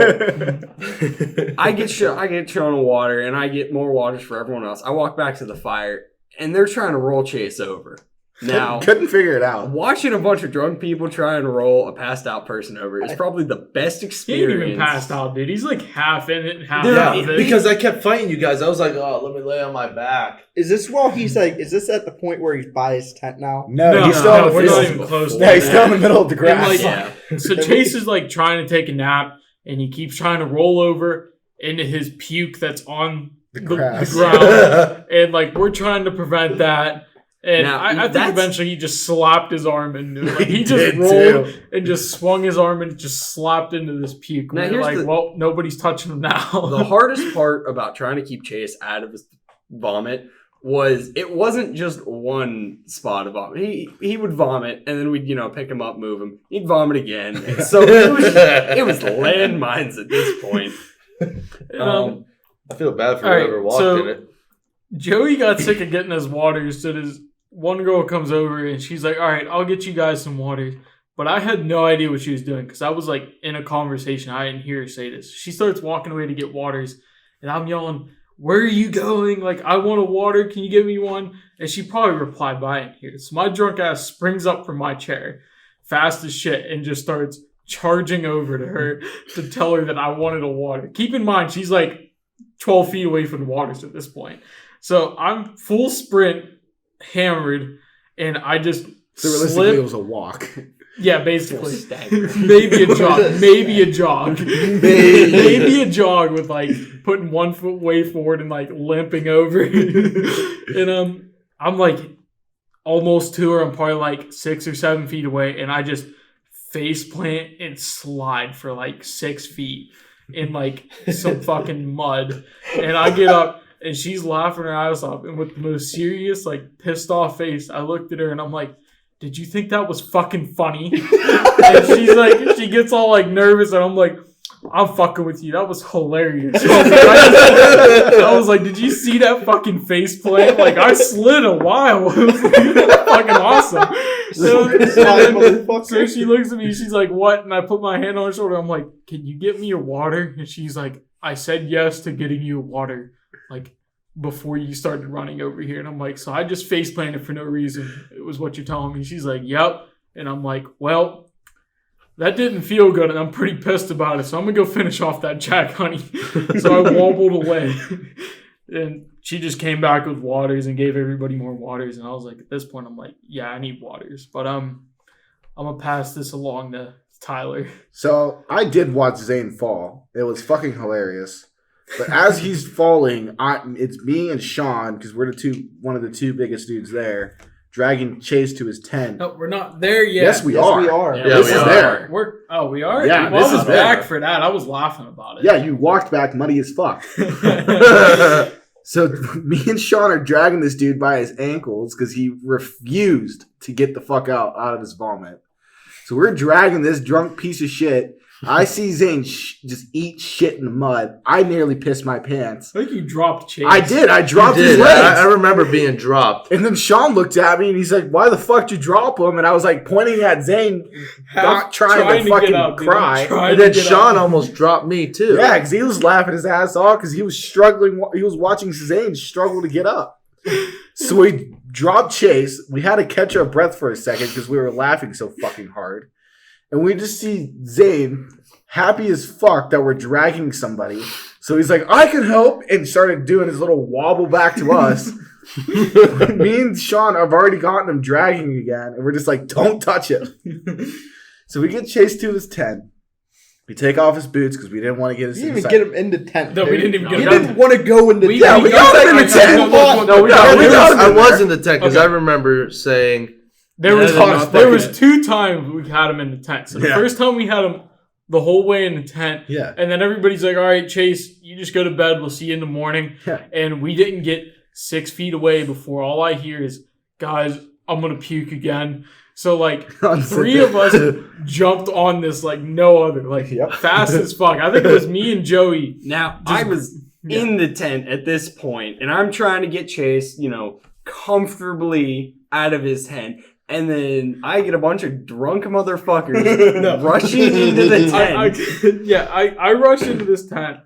I get Sean a water, and I get more waters for everyone else. I walk back to the fire, and they're trying to roll Chase over. Now, Couldn't figure it out. watching a bunch of drunk people try and roll a passed out person over is probably the best He ain't experience. even passed out, dude. He's like half in it and half Dude, out of it. because I kept fighting you guys. I was like, oh, let me lay on my back. Is this while he's like? Is this at the point where he's by his tent now? No, he's still in the we're not field. even close. Yeah, to he's that. still in the middle of the grass. like- Yeah. So Chase is like trying to take a nap, and he keeps trying to roll over into his puke that's on the grass. ground, and like we're trying to prevent that. And Now, I think that's- eventually he just slapped his arm into it. Like, he just did, rolled too. and just swung his arm and just slapped into this puke. Now, We're here's like, the- well, nobody's touching him now. The hardest part about trying to keep Chase out of his vomit was it wasn't just one spot of vomit. He would vomit, and then we'd pick him up, move him. He'd vomit again. And so it was landmines at this point. And, I feel bad for All right, whoever walked so- in it. Joey got sick of getting his waters, so this one girl comes over and she's like, all right, I'll get you guys some waters. But I had no idea what she was doing because I was like in a conversation. I didn't hear her say this. She starts walking away to get waters, and I'm yelling, where are you going? Like, I want a water. Can you give me one? And she probably replied, but I didn't hear it. So my drunk ass springs up from my chair fast as shit and just starts charging over to her to tell her that I wanted a water. Keep in mind, she's like 12 feet away from the waters at this point. So I'm full sprint, hammered, and I just So realistically, it slip. was a walk. Yeah, basically. Stagger. Maybe a jog. Maybe a jog. Maybe a jog with like putting 1 foot way forward and like limping over. And I'm like almost to her. I'm probably like 6 or 7 feet away, and I just face plant and slide for like 6 feet in like some fucking mud. And I get up, and she's laughing her ass off. And with the most serious, like pissed off face, I looked at her and I'm like, did you think that was fucking funny? And she's like, she gets all like nervous, and I'm like, I'm fucking with you. That was hilarious. I was like, did you see that fucking face plant? Like, I slid a while. It was like, fucking awesome. So she looks at me, she's like, what? And I put my hand on her shoulder. I'm like, can you get me a water? And she's like, I said yes to getting you a water, like, before you started running over here. And I'm like, so I just face planted for no reason. It was what you're telling me. She's like, yep. And I'm like, well, that didn't feel good, and I'm pretty pissed about it. So I'm gonna go finish off that Jack Honey. So I wobbled away, and she just came back with waters and gave everybody more waters. And I was like, at this point, I'm like, yeah, I need waters. But I'm gonna pass this along to Tyler. So I did watch Zane fall. It was fucking hilarious. But as he's falling, it's me and Sean, because we're one of the two biggest dudes there, dragging Chase to his tent. No, we're not there yet. Yes, we Yes, are. we are. Yeah, This we is are. there. We are? Yeah, well, this I was is there. back for that. I was laughing about it. Yeah, you walked back muddy as fuck. So me and Sean are dragging this dude by his ankles because he refused to get the fuck out of his vomit. So we're dragging this drunk piece of shit I see Zane just eat shit in the mud. I nearly pissed my pants. I think you dropped Chase. I did. I dropped You his did. legs. I remember being dropped. And then Sean looked at me and he's like, "Why the fuck did you drop him?" And I was like pointing at Zane, not trying to fucking get up, dude. cry. And then Sean almost dropped me too. Yeah, because he was laughing his ass off because he was struggling. He was watching Zane struggle to get up. So we dropped Chase. We had to catch our breath for a second because we were laughing so fucking hard. And we just see Zane happy as fuck that we're dragging somebody. So he's like, "I can help," and started doing his little wobble back to us. Me and Sean have already gotten him dragging again, and we're just like, "Don't touch him." So we get Chase to his tent. We take off his boots because we didn't want to get his. You didn't even get him in the tent. No, we didn't even get You him. didn't want to go in the tent. Yeah, we got him in the tent. No, we got him. I was in the tent because I remember saying There was Yeah, there was 2 times we had him in the tent. So the Yeah. first time we had him the whole way in the tent, Yeah. and then everybody's like, "All right, Chase, you just go to bed. We'll see you in the morning." Yeah. And we didn't get 6 feet away before all I hear is, "Guys, I'm gonna puke again." So like 3 of us jumped on this like no other, like Yep. fast as fuck. I think it was me and Joey. Now, I was in the tent at this point, and I'm trying to get Chase, comfortably out of his tent. And then I get a bunch of drunk motherfuckers rushing into the tent. I rush into this tent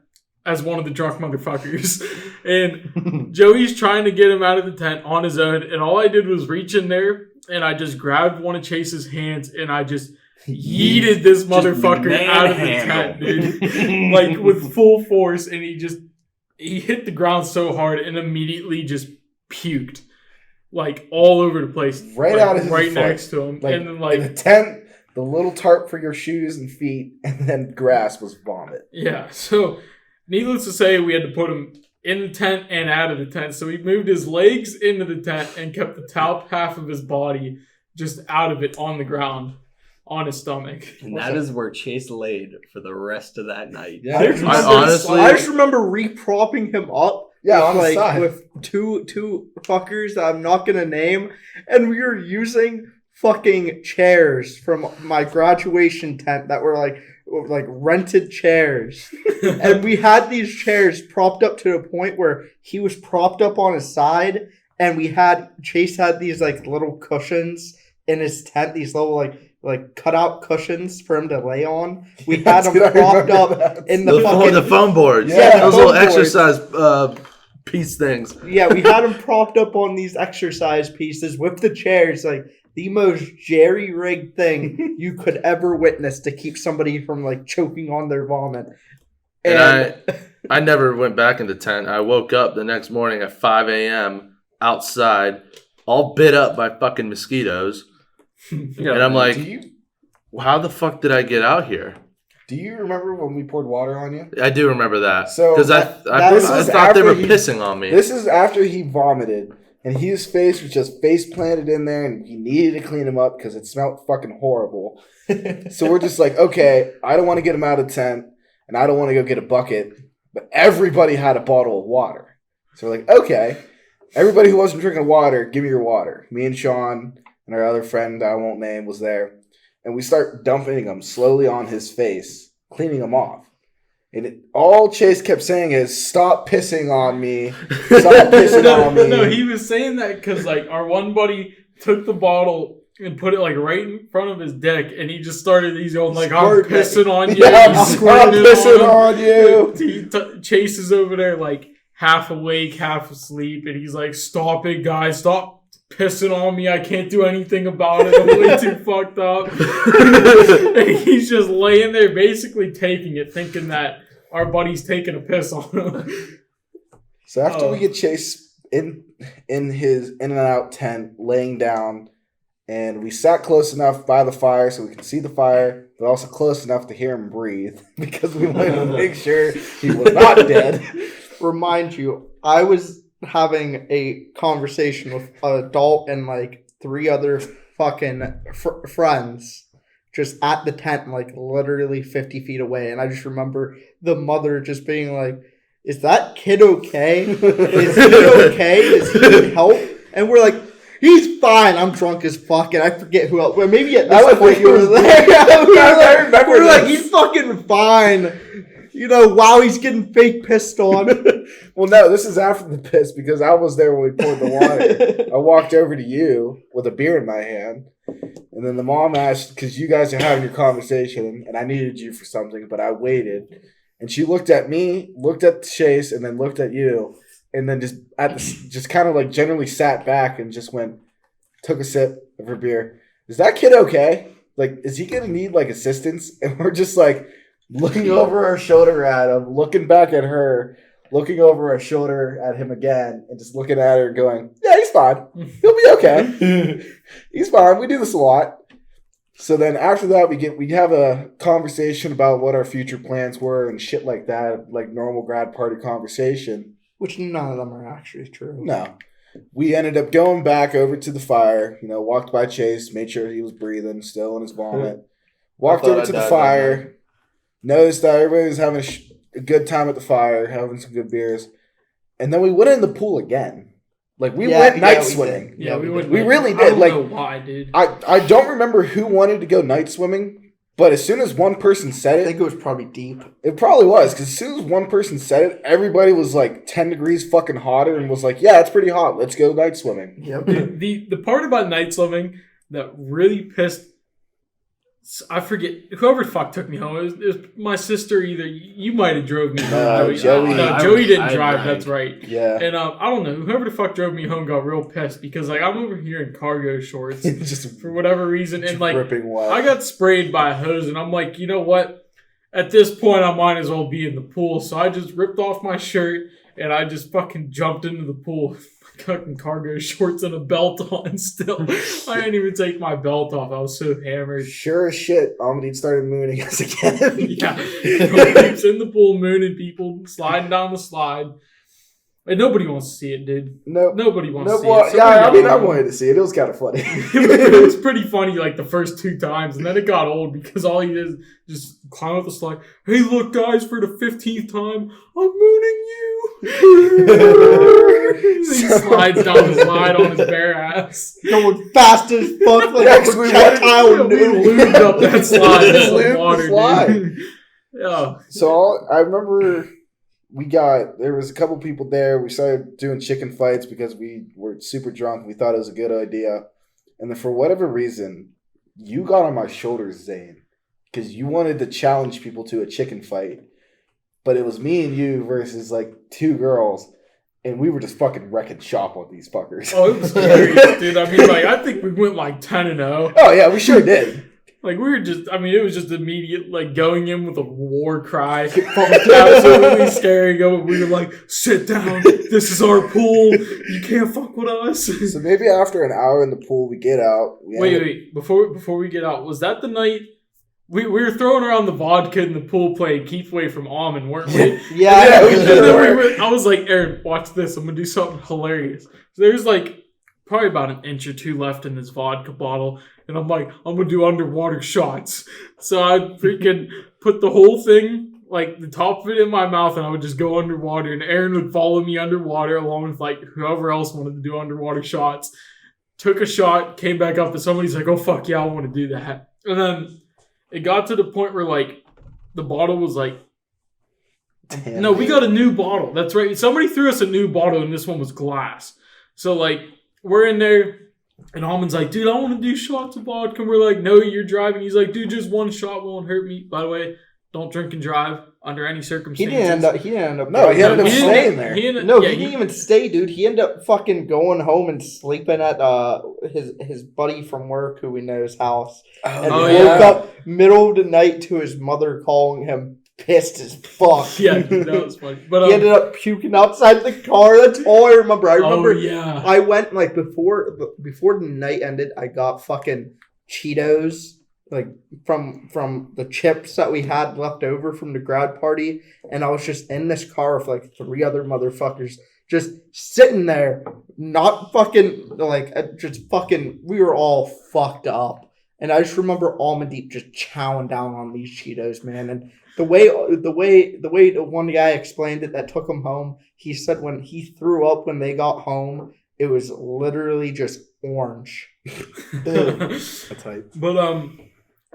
as one of the drunk motherfuckers. And Joey's trying to get him out of the tent on his own. And all I did was reach in there and I just grabbed one of Chase's hands and I just yeeted this motherfucker out of the tent, dude. Like with full force. And he hit the ground so hard and immediately just puked. Like all over the place. Right like, out of his right foot. next to him. Like, and then in the tent, the little tarp for your shoes and feet, and then grass was vomit. Yeah, so needless to say, we had to put him in the tent and out of the tent. So we moved his legs into the tent and kept the top half of his body just out of it on the ground, on his stomach. And that is where Chase laid for the rest of that night. Yeah, I just remember re-propping him up. Yeah, with, on the side. with two fuckers that I'm not gonna name, and we were using fucking chairs from my graduation tent that were like rented chairs, and we had these chairs propped up to the point where he was propped up on his side, and Chase had these like little cushions in his tent, these little like cutout cushions for him to lay on. We had him propped up in the foam boards. Yeah, those foam little boards. exercise piece things. Yeah, we had him propped up on these exercise pieces with the chairs, like the most jerry-rigged thing you could ever witness to keep somebody from like choking on their vomit. And I never went back in the tent. I woke up the next morning at 5 a.m. outside, all bit up by fucking mosquitoes. And I'm like, how the fuck did I get out here? Do you remember when we poured water on you? I do remember that. So because I thought they were pissing on me. This is after he vomited, and his face was just face planted in there, and he needed to clean him up because it smelled fucking horrible. So we're just like, okay, I don't want to get him out of the tent, and I don't want to go get a bucket, but everybody had a bottle of water. So we're like, okay, everybody who wasn't drinking water, give me your water. Me and Sean and our other friend that I won't name was there. And we start dumping them slowly on his face, cleaning them off. And all Chase kept saying is, "Stop pissing on me. Stop pissing on me." No, he was saying that because like our one buddy took the bottle and put it like right in front of his dick, and he just started. He's going like, "I'm pissing on you." Yeah, He's I'm squirting pissing on on you. Chase is over there like half awake, half asleep, and he's like, "Stop it, guys! Stop pissing on me. I can't do anything about it. I'm way too fucked up." And he's just laying there basically taking it, thinking that our buddy's taking a piss on him. So after we get Chase in his in and out tent, laying down, and we sat close enough by the fire so we could see the fire, but also close enough to hear him breathe because we wanted to make sure he was not dead. Remind you, I was having a conversation with an adult and like 3 other fucking friends just at the tent, like literally 50 feet away. And I just remember the mother just being like, "Is that kid okay? Is he okay? Does he need help?" And we're like, he's fine. I'm drunk as fuck, and I forget who else. Well, maybe at I this like point that you were you were there. I remember we were like, this. he's fucking fine. While he's getting fake pissed on. Well, no, this is after the piss because I was there when we poured the water. I walked over to you with a beer in my hand, and then the mom asked, because you guys are having your conversation, and I needed you for something, but I waited. And she looked at me, looked at Chase, and then looked at you, and then just kind of like generally sat back and just took a sip of her beer. Is that kid okay? Like, is he gonna need like assistance? And we're just like looking over our shoulder at him, looking back at her, looking over our shoulder at him again, and just looking at her going, yeah, he's fine. He'll be okay. He's fine. We do this a lot. So then after that, we have a conversation about what our future plans were and shit like that, like normal grad party conversation. Which none of them are actually true. No. We ended up going back over to the fire, walked by Chase, made sure he was breathing, still in his vomit. Walked over to the fire, noticed that everybody was having a good time at the fire, having some good beers. And then we went in the pool again. Like, we went night swimming. Yeah, we went. We really did. I don't know why, dude. I don't remember who wanted to go night swimming, but as soon as one person said I it, think it was probably deep. it probably was, because as soon as one person said it, everybody was like 10 degrees fucking hotter and was like, yeah, it's pretty hot. Let's go night swimming. Yep. Dude, the part about night swimming that really pissed, I forget, whoever the fuck took me home. It was my sister. Either you might have drove me home. Joey. No, I Joey didn't I drive. drank. That's right. Yeah. And I don't know. Whoever the fuck drove me home got real pissed because like I'm over here in cargo shorts Just for whatever reason, and like dripping wet. I got sprayed by a hose, and I'm like, you know what? At this point, I might as well be in the pool. So I just ripped off my shirt and I just fucking jumped into the pool. Fucking cargo shorts and a belt on still. I didn't even take my belt off. I was so hammered. Sure as shit, Almond started mooning us again. Yeah. He's in the pool mooning people, sliding down the slide. And nobody wants to see it, dude. Nope. Nobody wants to see Well, it. yeah, I Somebody mean, I else- wanted to see it. It was kind of funny. It was pretty funny like the first 2 times, and then it got old because all he did is just climb up the slide. Hey, look, guys, for the 15th time, I'm mooning you. He slides down the slide on his bare ass. Going fast as fuck like Yeah, a 'cause we projectile. We lubed up that slide with Lubed some the water, slide. dude. Yeah. So I remember there was a couple people there. We started doing chicken fights because we were super drunk. We thought it was a good idea. And then for whatever reason, you got on my shoulders, Zane, because you wanted to challenge people to a chicken fight. But it was me and you versus like 2 girls. And we were just fucking wrecking shop on these fuckers. Oh, it was hilarious, dude. I mean, like, I think we went like 10-0. Oh, yeah, we sure did. Like, we were just, I mean, it was just immediate, like, going in with a war cry. Absolutely scaring them. We were like, sit down. This is our pool. You can't fuck with us. So maybe after an hour in the pool, we get out. Wait. Before we get out, was that the night we were throwing around the vodka in the pool playing Keep Away from Almond, weren't we? Yeah. we And did. then I was like, Aaron, watch this. I'm going to do something hilarious. So there's like probably about an inch or 2 left in this vodka bottle. And I'm like, I'm going to do underwater shots. So I freaking put the whole thing, like the top of it in my mouth, and I would just go underwater. And Aaron would follow me underwater along with like whoever else wanted to do underwater shots. Took a shot, came back up, and somebody's like, oh, fuck yeah, I want to do that. And then it got to the point where like the bottle was like, Damn, no, we got a new bottle. That's right. Somebody threw us a new bottle, and this one was glass. So, like, we're in there, and Almond's like, dude, I want to do shots of vodka. And we're like, no, you're driving. He's like, dude, just 1 shot won't hurt me. By the way, don't drink and drive under any He circumstances. didn't end up. No, he ended up He didn't- staying there. he ended- No, yeah, he didn't even stay, dude. He ended up fucking going home and sleeping at his buddy from work who we know's house. And Oh, woke yeah. up middle of the night to his mother calling him pissed as fuck. Yeah, dude, that was funny. But, He ended up puking outside the car. That's all I remember. I remember oh, yeah. I went like before the night ended, I got fucking Cheetos like from the chips that we had left over from the grad party, and I was just in this car with like 3 other motherfuckers just sitting there, not fucking like just fucking. We were all fucked up, and I just remember Almondeep just chowing down on these Cheetos, man. And the way the one guy explained it that took him home, he said when he threw up when they got home, It was literally just orange. That's hype. But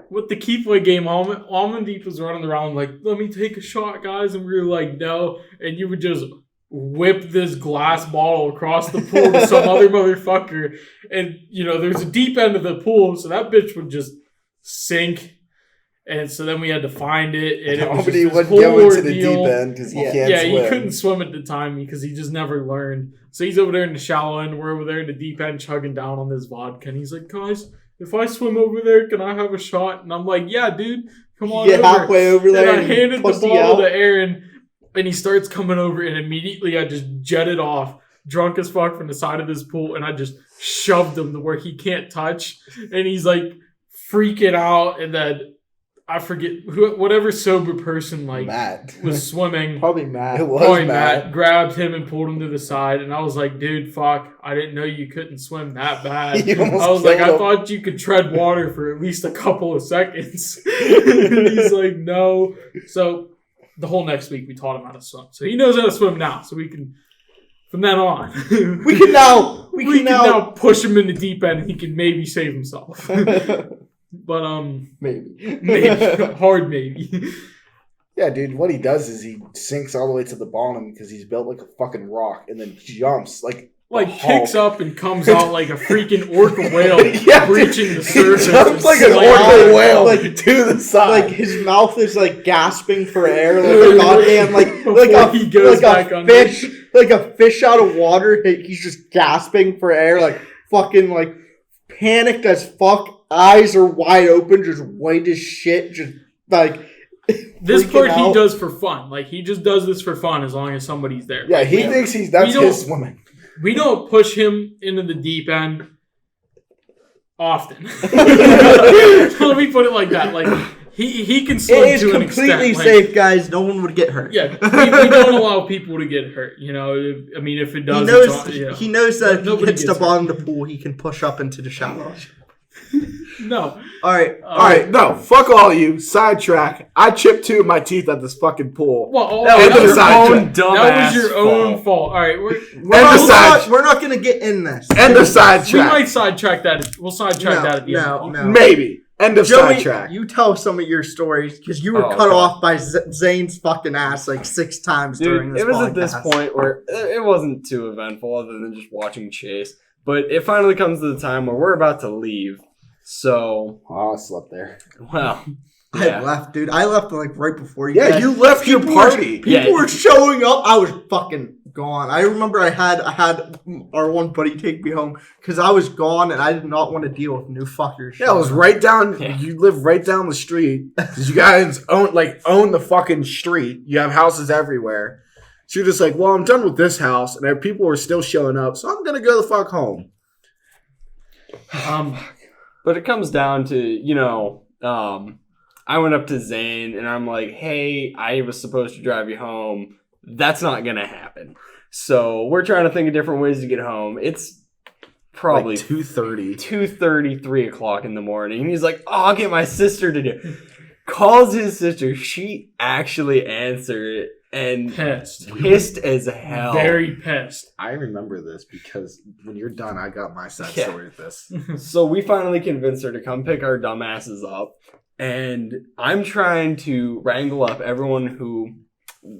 with the Keepaway game, Almondeep was running around like, let me take a shot, guys. And we were like, no. And you would just whip this glass bottle across the pool to some other motherfucker. And, there's a deep end of the pool, so that bitch would just sink. And so then we had to find it. And Nobody would go into the deep end because he can't swim. He couldn't swim at the time because he just never learned. So he's over there in the shallow end. We're over there in the deep end chugging down on this vodka. And he's like, guys, if I swim over there, can I have a shot? And I'm like, yeah, dude, come on over. Halfway over there. And I handed the bottle to Aaron. And he starts coming over. And immediately I just jetted off, drunk as fuck from the side of this pool. And I just shoved him to where he can't touch. And he's like freaking out. And then I forget whatever sober person Matt was swimming. Probably Matt. It was Probably Matt. grabbed him and pulled him to the side, and I was like, "Dude, fuck! I didn't know you couldn't swim that bad." You almost I was like, killed "I him. thought you could tread water for at least a couple of seconds." And he's like, "No." So the whole next week we taught him how to swim, so he knows how to swim now. So we can, from then on, we can now push him in the deep end, and he can maybe save himself. But maybe hard maybe. Yeah, dude, what he does is he sinks all the way to the bottom because he's built like a fucking rock and then jumps like kicks up and comes out like a freaking orca whale breaching the He surface. jumps like and an slams orca whale like- to the side. like his mouth is like gasping for air, like a goddamn Before he goes back under. fish, like a fish out of water. He's just gasping for air, like fucking like panicked as fuck. Eyes are wide open, just white as shit, just like. This part out. he does for fun. Like, he just does this for fun as long as somebody's there. yeah, Like, he thinks that's we don't- his swimming. We don't push him into the deep end often. Let me put it like that. Like, he can swim It is to an completely extent. Like, safe, guys. No one would get hurt. yeah, we don't allow people to get hurt. I mean, if it does, He knows. it's all, yeah. He knows that if he Nobody hits the gets bottom of the pool, he can push up into the shallow. No. All right. All right, no, fuck all of you. Sidetrack. I chipped 2 of my teeth at this fucking pool. Well, That was your sidetrack. own dumbass that was your own fault. fault. All right, We're not going to get in this. End of we sidetrack. might sidetrack that. We'll sidetrack that at the end. No. Maybe. End of Joey, sidetrack. you tell some of your stories because you were Oh, cut okay. off by Zane's fucking ass like 6 times during Dude, this it was podcast. at this point where it wasn't too eventful other than just watching Chase. But it finally comes to the time where we're about to leave. So, Oh, I slept there. well, I yeah. left, dude. I left like right before you. Yeah, guys. you left your party. People Yeah. were showing up. I was fucking gone. I remember I had our one buddy take me home because I was gone and I did not want to deal with new fuckers. Yeah, it was right down. Yeah. You live right down the street. 'Cause you guys own the fucking street. You have houses everywhere. So you're just like, well, I'm done with this house, and there people are still showing up, so I'm gonna go the fuck home. But it comes down to, I went up to Zane and I'm like, hey, I was supposed to drive you home. That's not going to happen. So we're trying to think of different ways to get home. It's probably Like 2:30. 2:30, 3 o'clock in the morning. And he's like, oh, I'll get my sister to do it. Calls his sister. She actually answered it and pissed as hell. Very pissed. I remember this because when you're done, I got my side Yeah. story of this. So we finally convinced her to come pick our dumbasses up. And I'm trying to wrangle up everyone who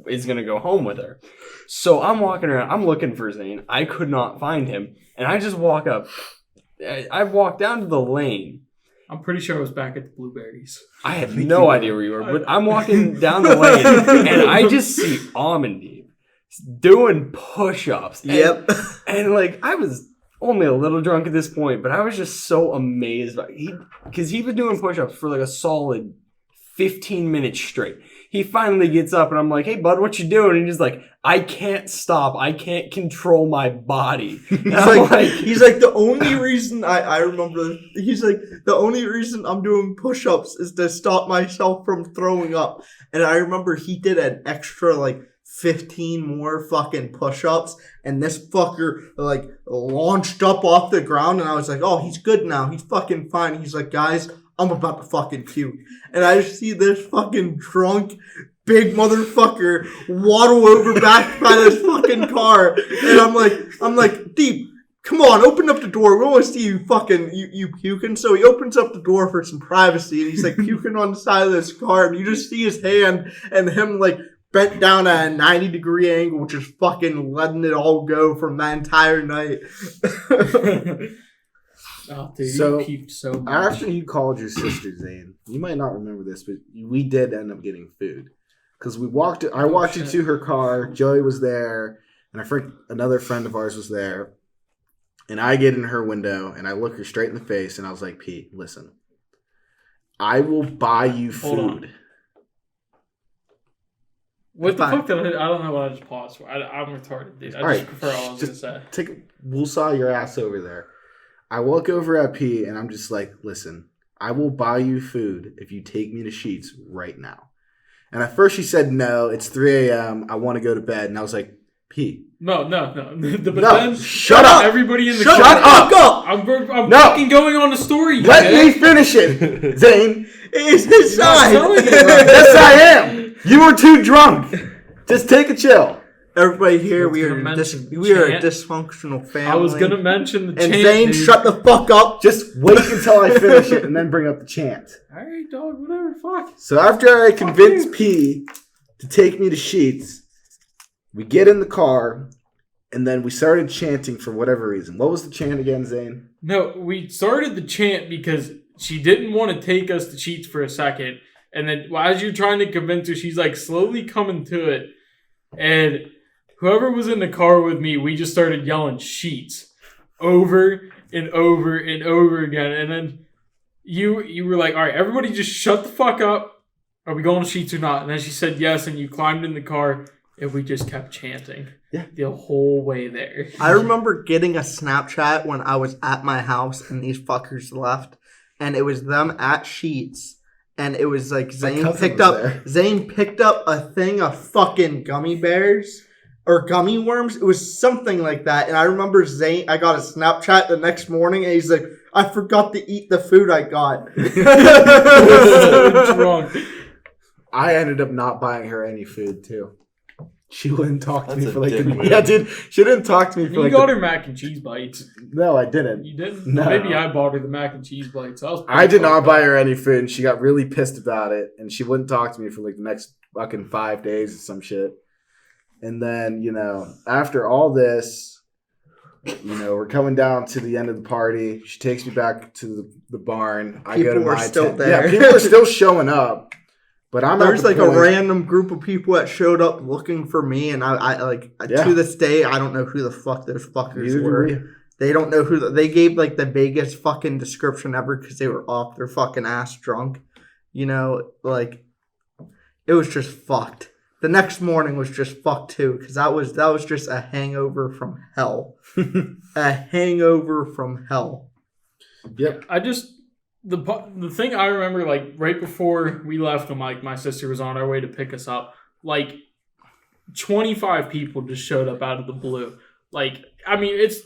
is going to go home with her. So I'm walking around. I'm looking for Zane. I could not find him. And I just walk up. I walked down to the lane. I'm pretty sure I was back at the Blueberries. I have no idea where you were, but I'm walking down the lane. And I just see Amandeep doing push-ups. And, Yep. And like, I was only a little drunk at this point, but I was just so amazed by because he was doing push-ups for like a solid 15 minutes straight. He finally gets up and I'm like, hey bud, what you doing? And he's like, I can't stop. I can't control my body. And He's like the only reason I remember. He's like the only reason I'm doing push-ups is to stop myself from throwing up. And I remember he did an extra like 15 more fucking push-ups, and this fucker like launched up off the ground, and I was like, oh, he's good now. He's fucking fine. He's like, guys, I'm about to fucking puke. And I see this fucking drunk big motherfucker waddle over back by this fucking car. And I'm like, Deep, come on, open up the door. We want to see you fucking, you puking. So he opens up the door for some privacy, and he's like puking on the side of this car, and you just see his hand and him like bent down at a 90-degree angle, just fucking letting it all go from that entire night. Oh, dude, So, you puked so much. After you called your sister, Zane, you might not remember this, but we did end up getting food. Because I walked you to her car, Joey was there, and I think another friend of ours was there. And I get in her window, and I look her straight in the face, and I was like, Pete, listen. I will buy you Hold on. food. What the fuck did I don't know what I just paused for. I'm retarded, dude. I All just right, prefer all I was going to say. We'll saw your ass over there. I walk over at Pete, and I'm just like, listen, I will buy you food if you take me to Sheetz right now. And at first she said, no, it's 3 a.m. I want to go to bed. And I was like, Pete. No. But No, then shut up. Everybody in the Shut car. up. I'm No. fucking going on the story. Let man. me finish it, Zane. It's his You're not side. telling it right. Yes, I am. You were too drunk. Just take a chill. Everybody here, we We're are gonna mention a chant. dysfunctional family. I was going to mention the And chant. Zane, dude. shut the fuck up. Just wait until I finish it and then bring up the chant. All right, dog, whatever, fuck. So after I convinced P to take me to Sheetz, we get in the car, and then we started chanting for whatever reason. What was the chant again, Zane? No, we started the chant because she didn't want to take us to Sheetz for a second. And then as you're trying to convince her, she's like slowly coming to it. And whoever was in the car with me, we just started yelling Sheetz over and over and over again. And then you were like, all right, everybody just shut the fuck up. Are we going to Sheetz or not? And then she said yes, and you climbed in the car, and we just kept chanting the whole way there. I remember getting a Snapchat when I was at my house and these fuckers left, and it was them at Sheetz, and it was like Zane picked up a thing of fucking gummy bears or gummy worms. It was something like that, and I remember Zane. I got a Snapchat the next morning, and he's like, "I forgot to eat the food I got." So drunk. I ended up not buying her any food, too. She wouldn't talk to me That's for a like dick move. Yeah, dude. She didn't talk to me for You like got her mac and cheese bites. No, I didn't. You didn't? No. Maybe I bought her the mac and cheese bites. I did not buy her any food, and she got really pissed about it, and she wouldn't talk to me for like the next fucking 5 days or some shit. And then, after all this, we're coming down to the end of the party. She takes me back to the barn. I go to People are my still tent. there. Yeah, people are still showing up. But There's at like the a point- random group of people that showed up looking for me, and to this day I don't know who the fuck those fuckers Neither do were. we. They don't know who they gave like the vaguest fucking description ever because they were off their fucking ass drunk. It was just fucked. The next morning was just fucked too because that was just a hangover from hell. A hangover from hell. Yep. The thing I remember, like, right before we left and, like, my sister was on our way to pick us up, like, 25 people just showed up out of the blue. Like, I mean, it's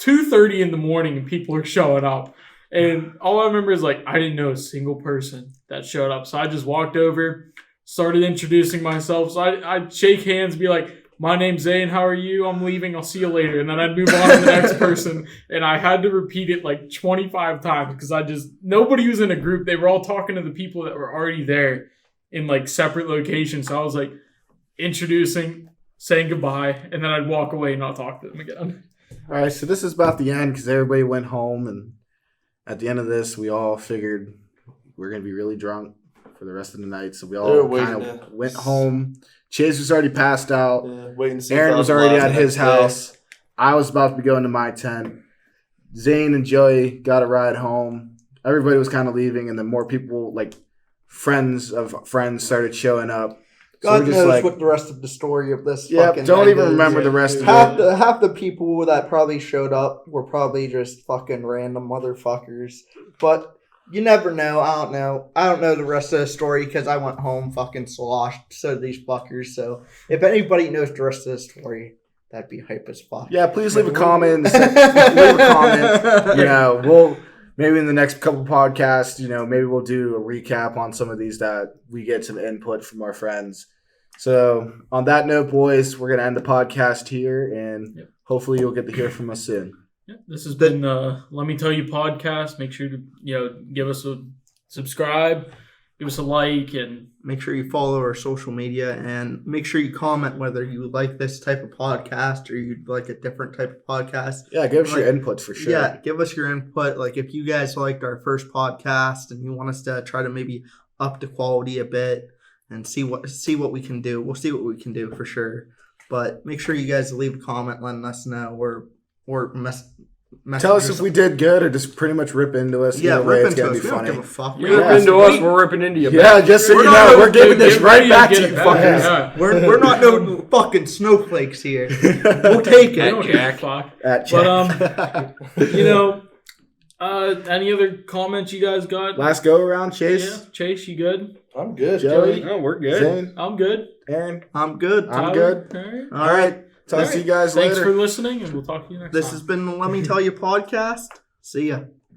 2:30 in the morning and people are showing up. And all I remember is, like, I didn't know a single person that showed up. So I just walked over, started introducing myself. So I'd shake hands, be like, my name's Zane, how are you? I'm leaving, I'll see you later. And then I'd move on to the next person. And I had to repeat it like 25 times because nobody was in a group. They were all talking to the people that were already there in like separate locations. So I was like introducing, saying goodbye, and then I'd walk away and not talk to them again. All right, so this is about the end because everybody went home. And at the end of this, we all figured we're going to be really drunk for the rest of the night. So we all kind of went home. Chase was already passed out. Wait and see. Aaron was already at his house. I was about to be going to my tent. Zane and Joey got a ride home. Everybody was kind of leaving, and then more people, like friends of friends, started showing up. God we're just knows like, what the rest of the story of this yeah, fucking don't night even is. remember the rest of Half it. the people that probably showed up were probably just fucking random motherfuckers. But you never know. I don't know. I don't know the rest of the story because I went home fucking sloshed. So did these fuckers. So if anybody knows the rest of the story, that'd be hype as fuck. Yeah, please leave a comment. Leave a comment. We'll maybe in the next couple podcasts, maybe we'll do a recap on some of these that we get some input from our friends. So on that note, boys, we're gonna end the podcast here, and hopefully you'll get to hear from us soon. Yeah, this has been Let Me Tell You podcast. Make sure to give us a subscribe, give us a like, and make sure you follow our social media, and make sure you comment whether you like this type of podcast or you'd like a different type of podcast. Yeah, give us your inputs for sure. Yeah, give us your input. Like if you guys liked our first podcast and you want us to try to maybe up the quality a bit and see what we can do. We'll see what we can do for sure. But make sure you guys leave a comment letting us know or tell us if we did good or just pretty much rip into us. Yeah, rip into us. be We funny. don't give a fuck. Rip into us, we're ripping into you. Yeah, just so you know, we're giving this right back to you fuckers. Yeah. We're not no fucking snowflakes here. We'll take I it. don't give a fuck. At But any other comments you guys got? last go around, Chase. Yeah, Chase, you good? I'm good. Joey? No, we're good. Zane, I'm good. Aaron, I'm good. I'm Tyler? good. All right. All right. Talk to you guys Thanks later. for listening, and we'll talk to you next time. This has been the Let Me Tell You podcast. See ya.